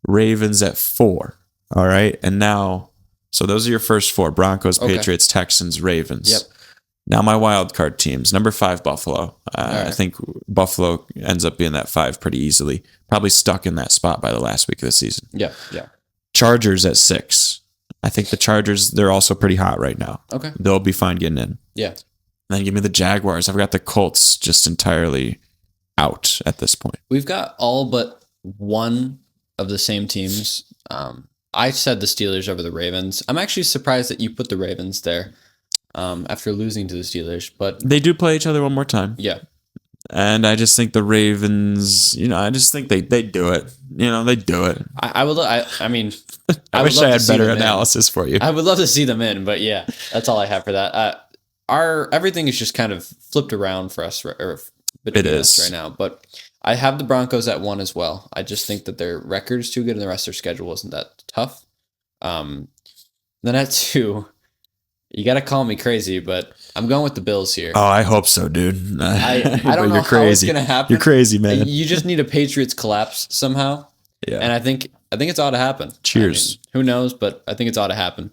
Ravens at 4. All right, and now, so those are your first 4: Broncos, Patriots, Texans, Ravens. Yep. Now my wild card teams. Number 5, Buffalo. I think Buffalo ends up being that 5 pretty easily. Probably stuck in that spot by the last week of the season. Yeah. Chargers at 6. I think the Chargers, they're also pretty hot right now. Okay. They'll be fine getting in. Yeah. Then give me the Jaguars. I've got the Colts just entirely out at this point. We've got all but one of the same teams. I said the Steelers over the Ravens. I'm actually surprised that you put the Ravens there after losing to the Steelers, but They do play each other one more time. yeah. And I just think the Ravens, I just think they do it. They do it. I would. I mean, I wish I had better analysis for you. I would love to see them in, but yeah, that's all I have for that. Everything is just kind of flipped around for us, or between us right now. But I have the Broncos at 1 as well. I just think that their record is too good, and the rest of their schedule isn't that tough. Then at 2, you got to call me crazy, but I'm going with the Bills here. Oh, I hope so, dude. I don't know how it's going to happen. You're crazy, man. You just need a Patriots collapse somehow. Yeah. And I think it's ought to happen. Cheers. Who knows, but I think it's ought to happen.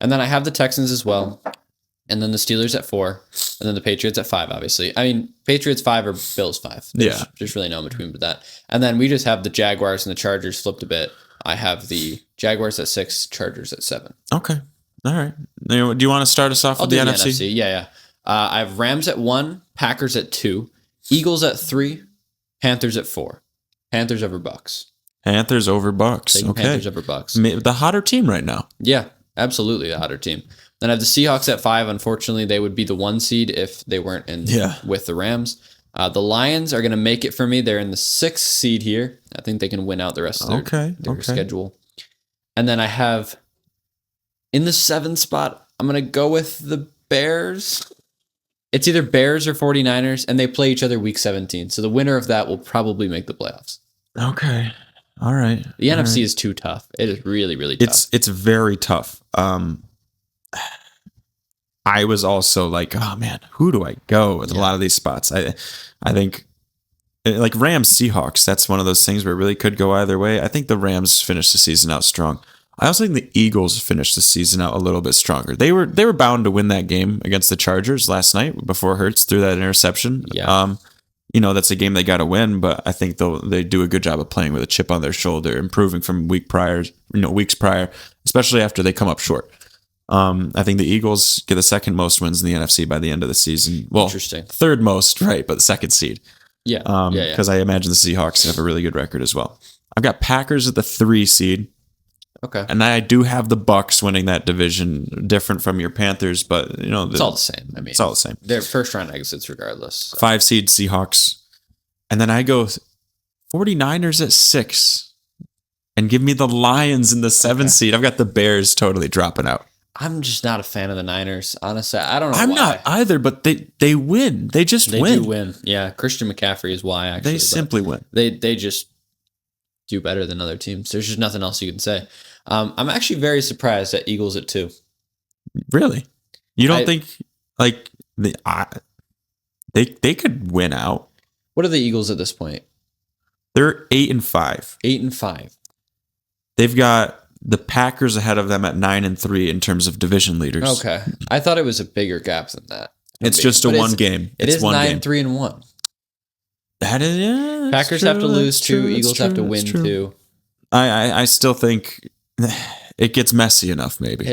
And then I have the Texans as well. And then the Steelers at 4. And then the Patriots at 5, obviously. I mean, Patriots 5 or Bills 5. There's really no in between with that. And then we just have the Jaguars and the Chargers flipped a bit. I have the Jaguars at 6, Chargers at 7. Okay. All right. Do you want to start us off with the NFC? Yeah. I have Rams at 1, Packers at 2, Eagles at 3, Panthers at 4. Panthers over Bucks. Panthers over Bucks. Okay. Panthers over Bucks. The hotter team right now. Yeah, absolutely the hotter team. Then I have the Seahawks at 5. Unfortunately, they would be the 1 seed if they weren't in with the Rams. The Lions are going to make it for me. They're in the 6th seed here. I think they can win out the rest of their schedule. And then I have in the 7th spot, I'm going to go with the Bears. It's either Bears or 49ers, and they play each other week 17. So the winner of that will probably make the playoffs. Okay. All right. The NFC is too tough. It is really, really tough. It's very tough. I was also like, oh man, who do I go with a lot of these spots? I think like Rams Seahawks, that's one of those things where it really could go either way. I think the Rams finished the season out strong. I also think the Eagles finished the season out a little bit stronger. They were bound to win that game against the Chargers last night before Hurts threw that interception. Yeah. That's a game they got to win, but I think they do a good job of playing with a chip on their shoulder, improving from weeks prior, especially after they come up short. I think the Eagles get the second most wins in the NFC by the end of the season. Well, interesting. Third most, right? But the second seed. Yeah. Because I imagine the Seahawks have a really good record as well. I've got Packers at the 3 seed. Okay. And I do have the Bucks winning that division, different from your Panthers, but it's all the same. I mean, it's all the same. They're first round exits regardless. So. 5 seed Seahawks. And then I go 49ers at 6. And give me the Lions in the 7th seed. I've got the Bears totally dropping out. I'm just not a fan of the Niners, honestly. I don't know why. I'm not either, but they win. They just win. They do win. Yeah, Christian McCaffrey is why, actually. They simply win. They just do better than other teams. There's just nothing else you can say. I'm actually very surprised at Eagles at 2. Really? You don't think like they could win out? What are the Eagles at this point? They're 8-5. 8-5. They've got the Packers ahead of them at 9-3 in terms of division leaders. Okay, I thought it was a bigger gap than that. It's just a one game. It is 9-3-1. That is Packers have to lose 2. Eagles have to win 2. I still think it gets messy enough. Maybe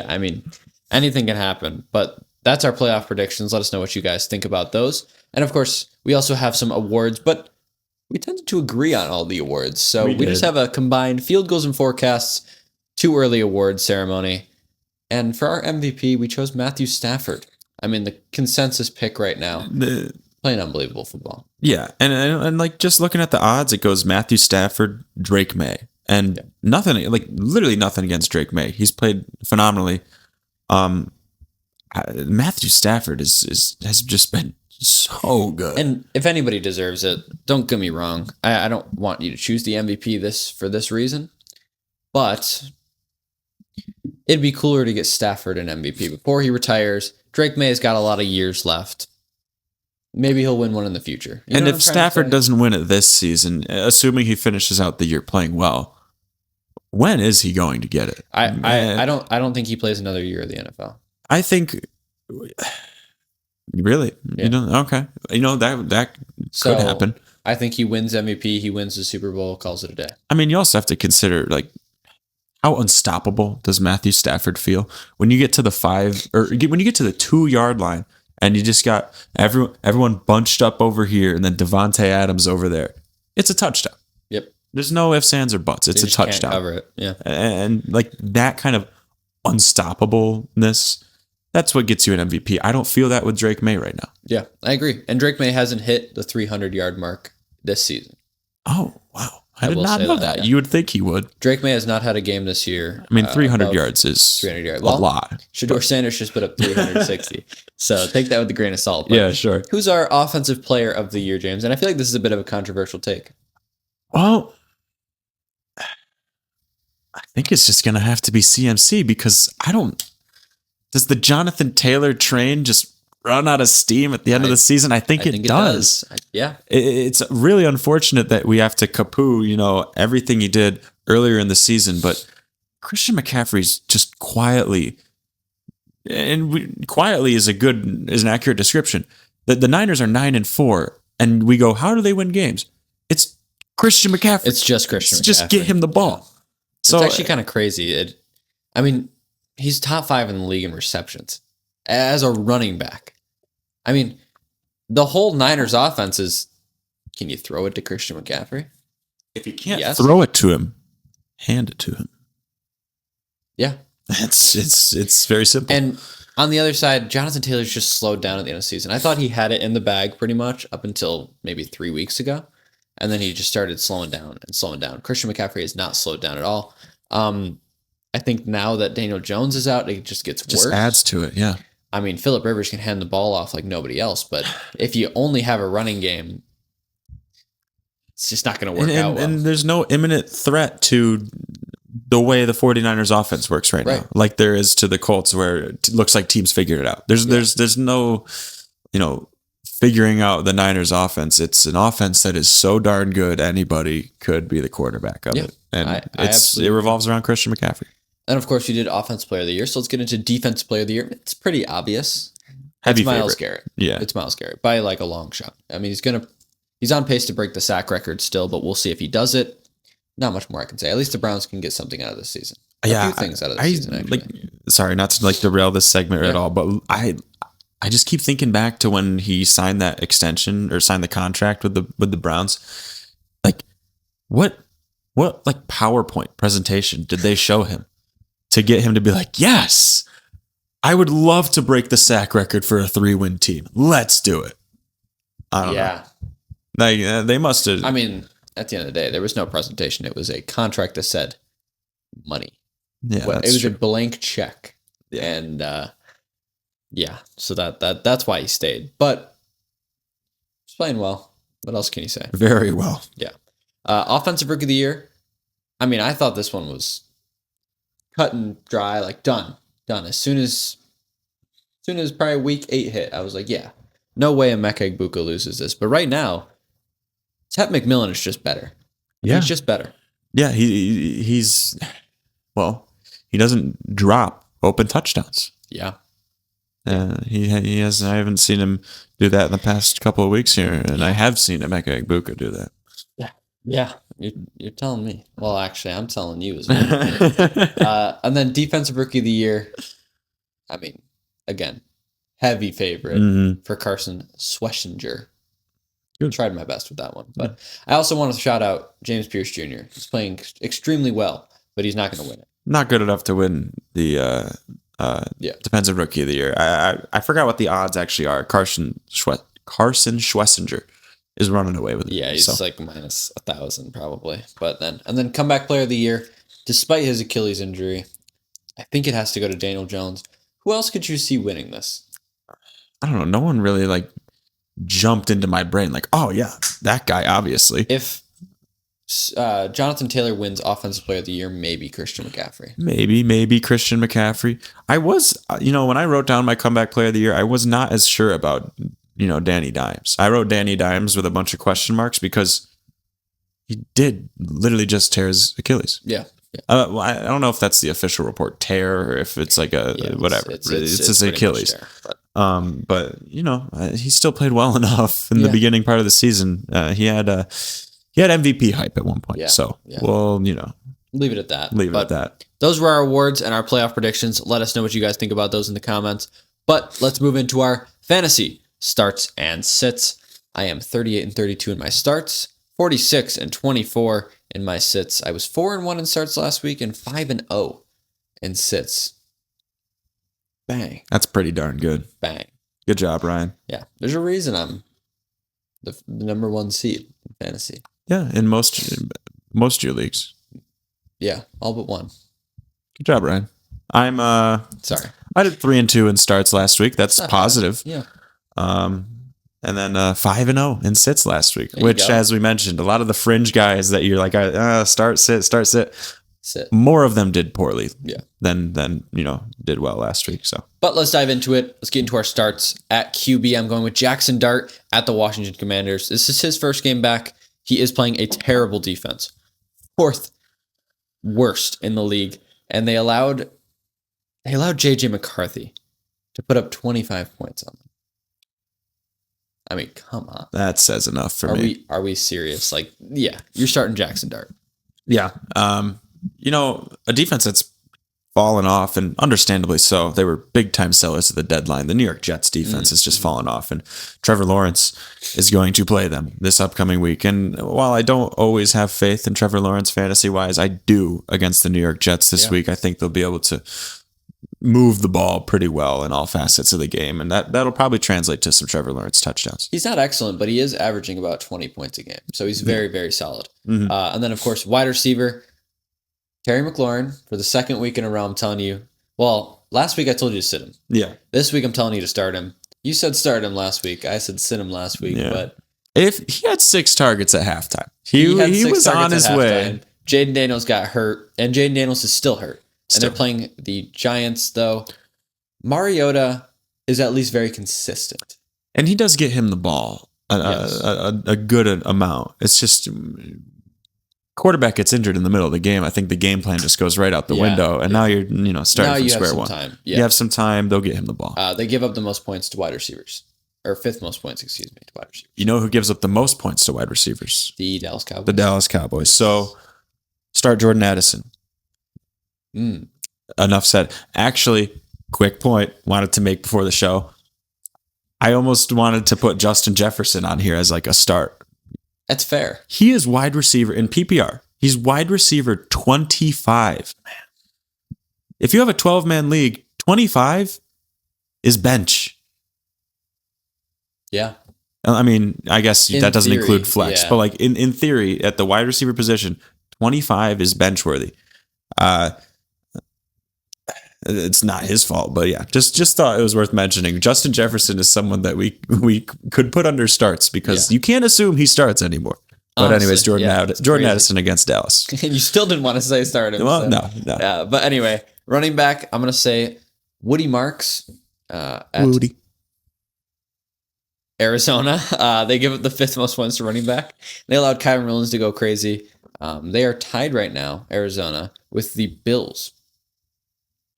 I mean, anything can happen. But that's our playoff predictions. Let us know what you guys think about those. And of course, we also have some awards, but we tended to agree on all the awards. So we just have a combined field goals and forecasts, 2 early award ceremony. And for our MVP, we chose Matthew Stafford. I mean, the consensus pick right now. Playing unbelievable football. Yeah. And like just looking at the odds, it goes Matthew Stafford, Drake May. And nothing, like literally nothing against Drake May. He's played phenomenally. Matthew Stafford has just been so good. And if anybody deserves it, don't get me wrong. I don't want you to choose the MVP for this reason. But it'd be cooler to get Stafford an MVP before he retires. Drake May has got a lot of years left. Maybe he'll win one in the future. And if Stafford doesn't win it this season, assuming he finishes out the year playing well, when is he going to get it? I don't think he plays another year of the NFL. I think really, okay, that could happen. I think he wins MVP. He wins the Super Bowl. Calls it a day. I mean, you also have to consider like how unstoppable does Matthew Stafford feel when you get to the 5 or when you get to the 2-yard line and you just got everyone bunched up over here and then Devontae Adams over there. It's a touchdown. Yep. There's no ifs, ands, or buts. It's They a just can't touchdown. cover it. Yeah. And like that kind of unstoppableness, that's what gets you an MVP. I don't feel that with Drake May right now. Yeah, I agree. And Drake May hasn't hit the 300-yard mark this season. Oh, wow. I did will not say know that, that. yeah. You would think he would. Drake May has not had a game this year. I mean, 300 above yards is 300 yards. a lot. Shedeur Sanders just put up 360. So take that with a grain of salt. But Yeah, sure. who's our offensive player of the year, James? And I feel like this is a bit of a controversial take. Well, I think it's just going to have to be CMC because does the Jonathan Taylor train just run out of steam at the end of the season? I think it does. Yeah. It's really unfortunate that we have to kapoo, everything he did earlier in the season, but Christian McCaffrey's just quietly is an accurate description. The Niners are 9-4, and we go, how do they win games? It's Christian McCaffrey. It's just Christian McCaffrey. Just get him the ball. So it's actually kind of crazy. He's top 5 in the league in receptions as a running back. I mean, the whole Niners offense is, can you throw it to Christian McCaffrey? If you can't throw it to him, hand it to him. Yeah. It's very simple. And on the other side, Jonathan Taylor's just slowed down at the end of the season. I thought he had it in the bag pretty much up until maybe 3 weeks ago. And then he just started slowing down. Christian McCaffrey has not slowed down at all. I think now that Daniel Jones is out, it just gets worse. Just adds to it, yeah. I mean, Phillip Rivers can hand the ball off like nobody else, but if you only have a running game, it's just not going to work out well. And there's no imminent threat to the way the 49ers offense works right now, like there is to the Colts, where it looks like teams figured it out. There's no, figuring out the Niners offense. It's an offense that is so darn good, anybody could be the quarterback of it. And it revolves around Christian McCaffrey. And of course, you did Offensive Player of the Year, so let's get into Defensive Player of the Year. It's pretty obvious. Heavy it's Myles favorite. Garrett. Yeah, it's Myles Garrett by like a long shot. I mean, he's on pace to break the sack record still, but we'll see if he does it. Not much more I can say. At least the Browns can get something out of this season. A few things out of this season. Actually, sorry, not to derail this segment at all, but I just keep thinking back to when he signed that extension or signed the contract with the Browns. Like, what like PowerPoint presentation did they show him to get him to be like, yes, I would love to break the sack record for a 3-win team. Let's do it. I don't know. Like, they must have. I mean, at the end of the day, there was no presentation. It was a contract that said money. Yeah, it was a blank check. Yeah. And so that's why he stayed. But he's playing well. What else can you say? Very well. Yeah. Offensive Rookie of the Year. I mean, I thought this one was cut and dry, like done. As soon as probably week 8 hit, I was like, yeah, no way Emeka Egbuka loses this. But right now, Ted McMillan is just better. Yeah. He's just better. Yeah, he doesn't drop open touchdowns. Yeah. He has. I haven't seen him do that in the past couple of weeks here, and I have seen Emeka Egbuka do that. Yeah. You're telling me. Well, actually, I'm telling you as well. And then Defensive Rookie of the Year. I mean, again, heavy favorite for Carson Schwessinger. Good. Tried my best with that one, but I also want to shout out James Pierce Jr. He's playing extremely well, but he's not going to win it. Not good enough to win the Defensive Rookie of the Year. I forgot what the odds actually are. Carson Schwessinger is running away with it. Yeah, he's like minus 1,000 probably. But then Comeback Player of the Year, despite his Achilles injury, I think it has to go to Daniel Jones. Who else could you see winning this? I don't know. No one really jumped into my brain like, oh yeah, that guy, obviously. If Jonathan Taylor wins Offensive Player of the Year, maybe Christian McCaffrey. Maybe Christian McCaffrey. I was, when I wrote down my Comeback Player of the Year, I was not as sure about, Danny Dimes. I wrote Danny Dimes with a bunch of question marks because he did literally just tear his Achilles. Yeah. I don't know if that's the official report, tear, or if it's like whatever. It's his Achilles. Tear, but he still played well enough in the beginning part of the season. He had MVP hype at one point. We'll leave it at that. Leave it at that. Those were our awards and our playoff predictions. Let us know what you guys think about those in the comments. But let's move into our fantasy starts and sits. I am 38-32 in my starts, 46-24 in my sits. I was 4-1 in starts last week and 5-0 in sits. Bang. That's pretty darn good. Bang. Good job, Ryan. Yeah. There's a reason I'm the number 1 seed in fantasy. Yeah, in most of your leagues. Yeah, all but one. Good job, Ryan. I'm sorry. I did 3-2 in starts last week. That's positive. Yeah. And then 5-0 in sits last week, There which, as we mentioned, a lot of the fringe guys that you're like, start, sit. More of them did poorly. Yeah. Than did well last week. So, but let's dive into it. Let's get into our starts at QB. I'm going with Jackson Dart at the Washington Commanders. This is his first game back. He is playing a terrible defense, 4th worst in the league, and they allowed JJ McCarthy to put up 25 points on them. I mean, come on. That says enough for me. Are we serious? Like, yeah, you're starting Jackson Dart. Yeah. A defense that's fallen off, and understandably so. They were big time sellers at the deadline. The New York Jets defense has just fallen off, and Trevor Lawrence is going to play them this upcoming week. And while I don't always have faith in Trevor Lawrence fantasy wise, I do against the New York Jets this week. I think they'll be able to move the ball pretty well in all facets of the game, and that'll probably translate to some Trevor Lawrence touchdowns. He's not excellent, but he is averaging about 20 points a game, so he's very, very solid. Mm-hmm. And then, of course, wide receiver, Terry McLaurin, for the second week in a row, I'm telling you. Well, last week I told you to sit him. Yeah. This week I'm telling you to start him. You said start him last week. I said sit him last week, but if he had 6 targets at halftime, he was on his way. Jaden Daniels got hurt, and Jaden Daniels is still hurt. And they're playing the Giants, though. Mariota is at least very consistent. And he does get him the ball a good amount. It's just quarterback gets injured in the middle of the game. I think the game plan just goes right out the window. And now you're starting from square one. Time. Yeah. You have some time. They'll get him the ball. They give up the most points to wide receivers. Or 5th most points, to wide receivers. You know who gives up the most points to wide receivers? The Dallas Cowboys. The Dallas Cowboys. So start Jordan Addison. Enough said. Actually, quick point wanted to make before the show. I almost wanted to put Justin Jefferson on here as like a start. That's fair. He is wide receiver in PPR. He's wide receiver 25. Man. If you have a 12-man league, 25 is bench. Yeah. I mean, I guess that doesn't include flex, but like in theory, at the wide receiver position, 25 is bench worthy. It's not his fault, but yeah, just thought it was worth mentioning. Justin Jefferson is someone that we could put under starts because you can't assume he starts anymore. But anyways, Jordan Addison against Dallas. And you still didn't want to say start him. Well, so. No. Yeah, but anyway, running back, I'm going to say Woody Marks at Arizona. They give up the 5th most points to running back. They allowed Kyron Williams to go crazy. They are tied right now, Arizona, with the Bills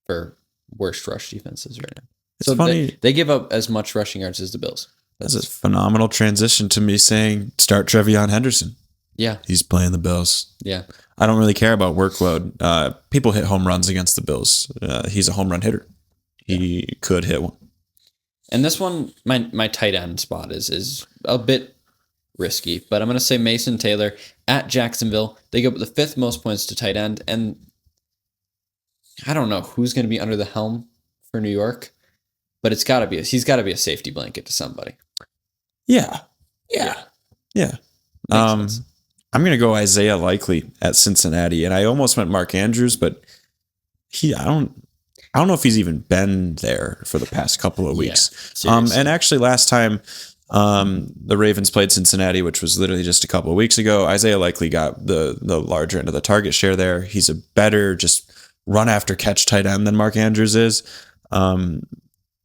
for worst rush defenses right now. It's funny. They give up as much rushing yards as the Bills. That's a phenomenal transition to me saying start Trevion Henderson. Yeah. He's playing the Bills. Yeah. I don't really care about workload. People hit home runs against the Bills. He's a home run hitter. He could hit one. And this one, my tight end spot is a bit risky, but I'm going to say Mason Taylor at Jacksonville. They give up the 5th most points to tight end, and I don't know who's going to be under the helm for New York, but he's got to be a safety blanket to somebody. Yeah. I'm going to go Isaiah Likely at Cincinnati, and I almost went Mark Andrews, but I don't know if he's even been there for the past couple of weeks. And actually last time the Ravens played Cincinnati, which was literally just a couple of weeks ago, Isaiah Likely got the larger end of the target share there. He's a better just run after catch tight end than Mark Andrews is. And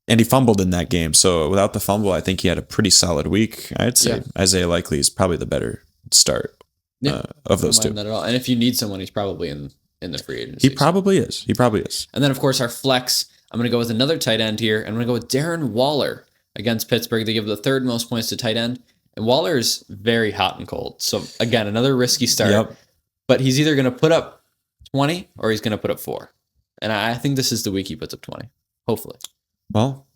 he fumbled in that game. So without the fumble, I think he had a pretty solid week. I'd say Isaiah Likely is probably the better start of those two. Not at all. And if you need someone, he's probably in the free agency. He probably is. And then, of course, our flex, I'm going to go with another tight end here. I'm going to go with Darren Waller against Pittsburgh. They give the 3rd most points to tight end. And Waller is very hot and cold. So, again, another risky start. Yep. But he's either going to put up 20 or he's going to put up 4. And I think this is the week he puts up 20. Hopefully. Well,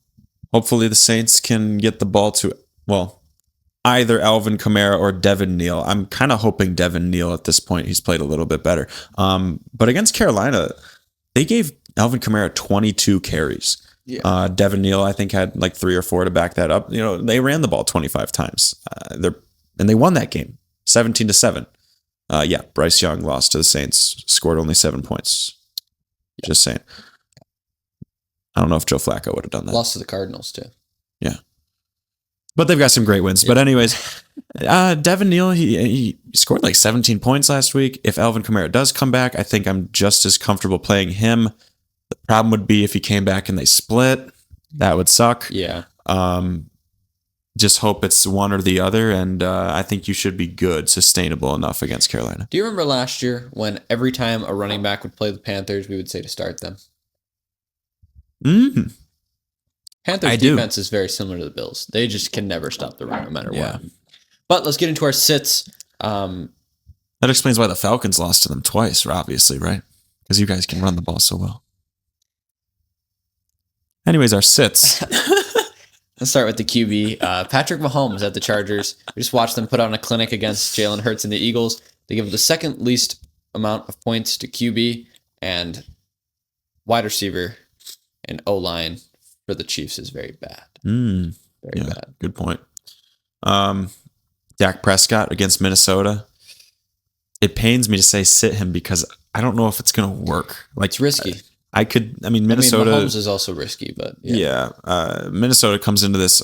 hopefully the Saints can get the ball to, either Alvin Kamara or Devin Neal. I'm kind of hoping Devin Neal at this point. He's played a little bit better. But against Carolina, they gave Alvin Kamara 22 carries. Yeah. Devin Neal, I think, had like 3 or 4 to back that up. They ran the ball 25 times. And they won that game 17-7. Bryce Young lost to the Saints, scored only 7 points. Yeah. Just saying. I don't know if Joe Flacco would have done that. Lost to the Cardinals too. Yeah. But they've got some great wins. Yeah. But anyways, Devin Neal, he scored like 17 points last week. If Alvin Kamara does come back, I think I'm just as comfortable playing him. The problem would be if he came back and they split. That would suck. Yeah. Just hope it's one or the other, and I think you should be good, sustainable enough against Carolina. Do you remember last year when every time a running back would play the Panthers, we would say to start them? Mm-hmm. Panthers defense is very similar to the Bills. They just can never stop the run no matter what. But let's get into our sits. That explains why the Falcons lost to them twice, obviously, right? Because you guys can run the ball so well. Anyways, our sits. Let's start with the QB. Patrick Mahomes at the Chargers. We just watched them put on a clinic against Jalen Hurts and the Eagles. They give the second least amount of points to QB, and wide receiver and O-line for the Chiefs is very bad. Very bad. Good point. Dak Prescott against Minnesota. It pains me to say sit him because I don't know if it's going to work. Like, it's risky. Minnesota. Mahomes is also risky, but yeah. Minnesota comes into this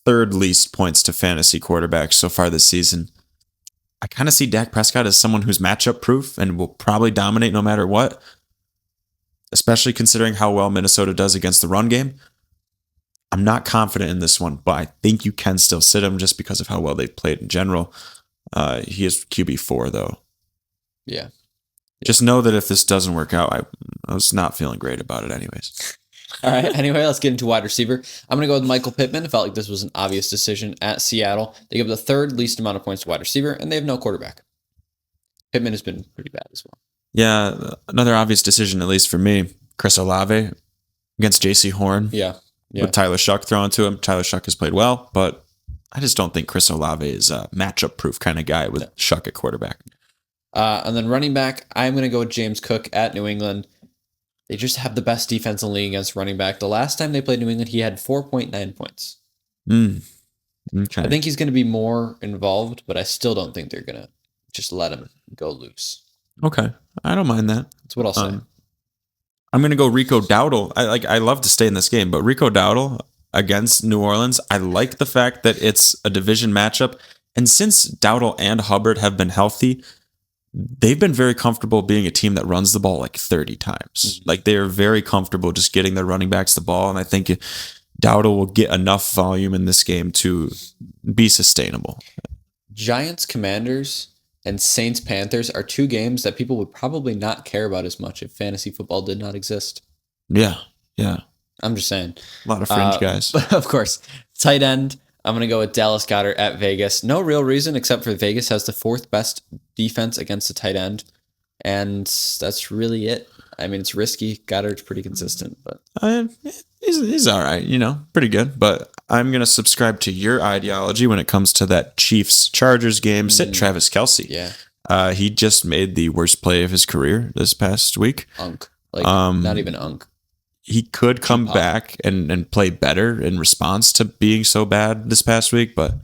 third least points to fantasy quarterback so far this season. I kind of see Dak Prescott as someone who's matchup proof and will probably dominate no matter what, especially considering how well Minnesota does against the run game. I'm not confident in this one, but I think you can still sit him just because of how well they've played in general. He is QB4 though. Yeah. Just know that if this doesn't work out, I was not feeling great about it anyways. All right. Anyway, let's get into wide receiver. I'm going to go with Michael Pittman. I felt like this was an obvious decision at Seattle. They give the third least amount of points to wide receiver, and they have no quarterback. Pittman has been pretty bad as well. Yeah, another obvious decision, at least for me. Chris Olave against J.C. Horn. Yeah. With Tyler Shuck thrown to him. Tyler Shuck has played well, but I just don't think Chris Olave is a matchup-proof kind of guy with Shuck at quarterback. And then running back, I'm going to go with James Cook at New England. They just have the best defense in the league against running back. The last time they played New England, he had 4.9 points. Okay. I think he's going to be more involved, but I still don't think they're going to just let him go loose. Okay. I don't mind that. That's what I'll say. I'm going to go Rico Dowdle. I love to stay in this game, but Rico Dowdle against New Orleans, I like the fact that it's a division matchup. And since Dowdle and Hubbard have been healthy, they've been very comfortable being a team that runs the ball like 30 times. Like, they are very comfortable just getting their running backs the ball. And I think Dowdle will get enough volume in this game to be sustainable. Giants, Commanders, and Saints, Panthers are two games that people would probably not care about as much if fantasy football did not exist. Yeah. I'm just saying. A lot of fringe guys. But of course, tight end. I'm going to go with Dallas Goedert at Vegas. No real reason except for Vegas has the fourth best defense against the tight end. And that's really it. I mean, it's risky. Goddard's pretty consistent, but he's all right, pretty good. But I'm going to subscribe to your ideology when it comes to that Chiefs-Chargers game. Sit Travis Kelce. Yeah. He just made the worst play of his career this past week. Not even unk. He could come back and play better in response to being so bad this past week, but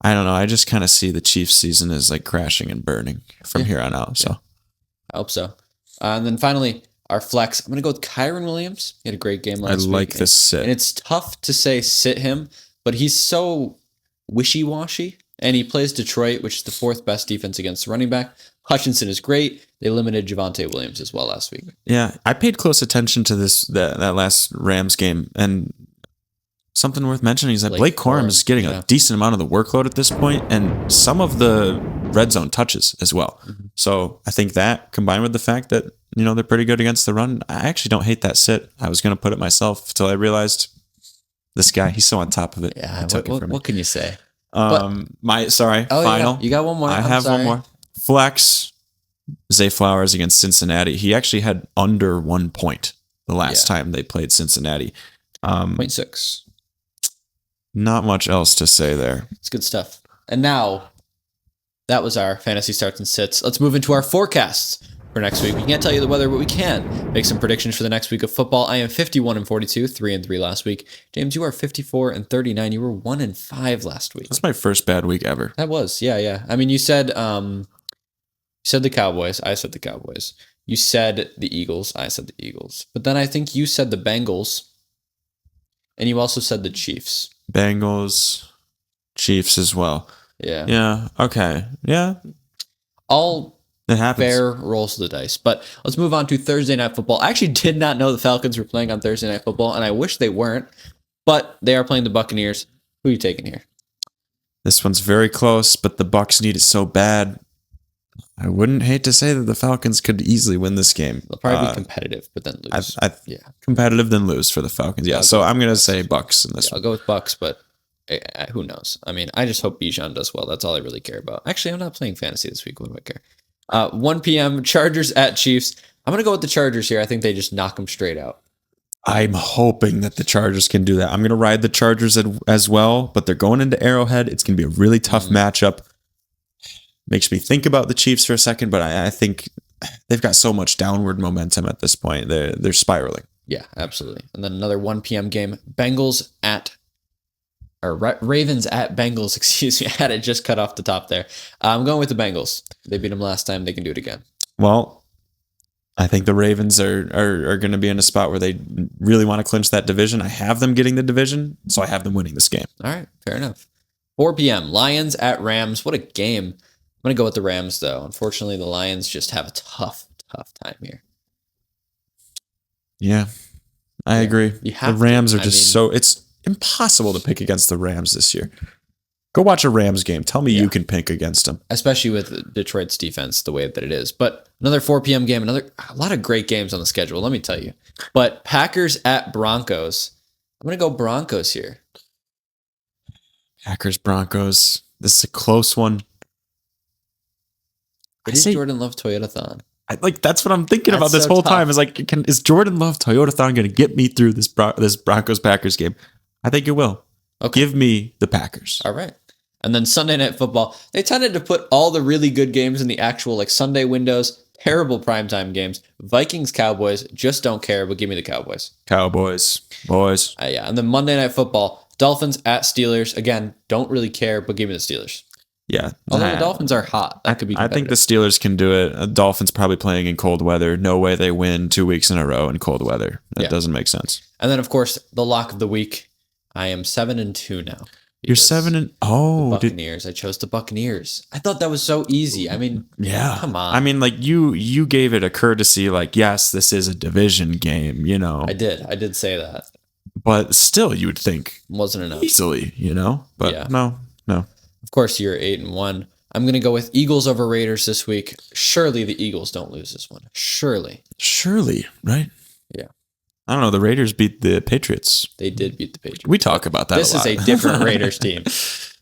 I don't know. I just kind of see the Chiefs season as like crashing and burning from here on out. So I hope so. And then finally, our flex. I'm going to go with Kyron Williams. He had a great game last week. I like this sit. And it's tough to say sit him, but he's so wishy-washy. And he plays Detroit, which is the fourth best defense against the running back. Hutchinson is great. They limited Javonte Williams as well last week. Yeah, I paid close attention to that last Rams game, and something worth mentioning is that Blake Corum is getting a decent amount of the workload at this point, and some of the red zone touches as well. Mm-hmm. So I think that, combined with the fact that they're pretty good against the run, I actually don't hate that sit. I was going to put it myself until I realized this guy, he's so on top of it. Yeah, what can you say? Final. Yeah. You got one more. I have one more. Flex, Zay Flowers against Cincinnati. He actually had under 1 point the last time they played Cincinnati. 0.6. Not much else to say there. It's good stuff. And now, that was our fantasy starts and sits. Let's move into our forecasts for next week. We can't tell you the weather, but we can make some predictions for the next week of football. I am 51-42, 3-3 last week. James, you are 54-39. You were 1-5 last week. That's my first bad week ever. That was, yeah. I mean, you said the Cowboys. I said the Cowboys. You said the Eagles. I said the Eagles. But then I think you said the Bengals, and you also said the Chiefs. Bengals, Chiefs as well. Yeah. Yeah. Okay. Yeah. All it happens. Fair rolls of the dice. But let's move on to Thursday Night Football. I actually did not know the Falcons were playing on Thursday Night Football, and I wish they weren't. But they are playing the Buccaneers. Who are you taking here? This one's very close, but the Bucs need it so bad. I wouldn't hate to say that the Falcons could easily win this game. They'll probably be competitive, but then lose. Competitive then lose for the Falcons. Yeah, so I'm going to say Bucs in this one. I'll go with Bucs, but who knows? I mean, I just hope Bijan does well. That's all I really care about. Actually, I'm not playing fantasy this week. What do I care? 1 p.m., Chargers at Chiefs. I'm going to go with the Chargers here. I think they just knock them straight out. I'm hoping that the Chargers can do that. I'm going to ride the Chargers as well, but they're going into Arrowhead. It's going to be a really tough matchup. Makes me think about the Chiefs for a second, but I think they've got so much downward momentum at this point. They're spiraling. Yeah, absolutely. And then another 1 p.m. game, Ravens at Bengals, excuse me. I had it just cut off the top there. I'm going with the Bengals. They beat them last time. They can do it again. Well, I think the Ravens are going to be in a spot where they really want to clinch that division. I have them getting the division, so I have them winning this game. All right, fair enough. 4 p.m., Lions at Rams. What a game. I'm going to go with the Rams, though. Unfortunately, the Lions just have a tough time here. Yeah, I agree. The Rams are so... It's impossible to pick against the Rams this year. Go watch a Rams game. Tell me you can pick against them. Especially with Detroit's defense the way that it is. But another 4 p.m. game, a lot of great games on the schedule, let me tell you. But Packers at Broncos. I'm going to go Broncos here. Packers, Broncos. This is a close one. It is Jordan Love Toyota-thon. That's what I'm thinking about this whole time. Is Jordan Love Toyota-thon going to get me through this Broncos-Packers game? I think it will. Okay. Give me the Packers. All right. And then Sunday Night Football. They tended to put all the really good games in the actual Sunday windows. Terrible primetime games. Vikings, Cowboys. Just don't care, but give me the Cowboys. Cowboys. Boys. Yeah. And then Monday Night Football. Dolphins at Steelers. Again, don't really care, but give me the Steelers. Yeah. Although the Dolphins are hot. That could be competitive. I think the Steelers can do it. Dolphins probably playing in cold weather. No way they win 2 weeks in a row in cold weather. That doesn't make sense. And then, of course, the lock of the week. I am 7-2 now. You're 7 the Buccaneers. I chose the Buccaneers. I thought that was so easy. I mean, come on. I mean, you gave it a courtesy, yes, this is a division game, I did say that. But still, you would think wasn't enough easily, But no. Of course, you're 8-1. I'm going to go with Eagles over Raiders this week. Surely the Eagles don't lose this one. Surely, right? Yeah. I don't know. The Raiders beat the Patriots. They did beat the Patriots. We talk about that a lot. This is a different Raiders team.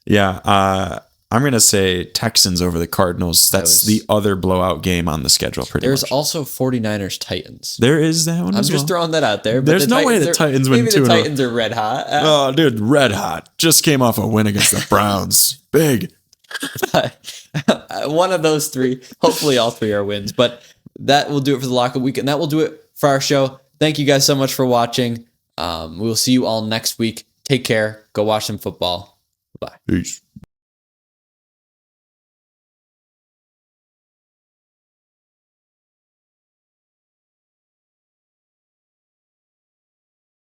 Yeah. I'm going to say Texans over the Cardinals. That's the other blowout game on the schedule, There's much. Also 49ers Titans. There is that one I'm just throwing that out there. But there's no way the Titans win 2-0. Maybe the Titans are red hot. Oh, dude, red hot. Just came off a win against the Browns. Big. One of those three. Hopefully all three are wins. But that will do it for the lockup week. And that will do it for our show. Thank you guys so much for watching. We will see you all next week. Take care. Go watch some football. Bye. Peace.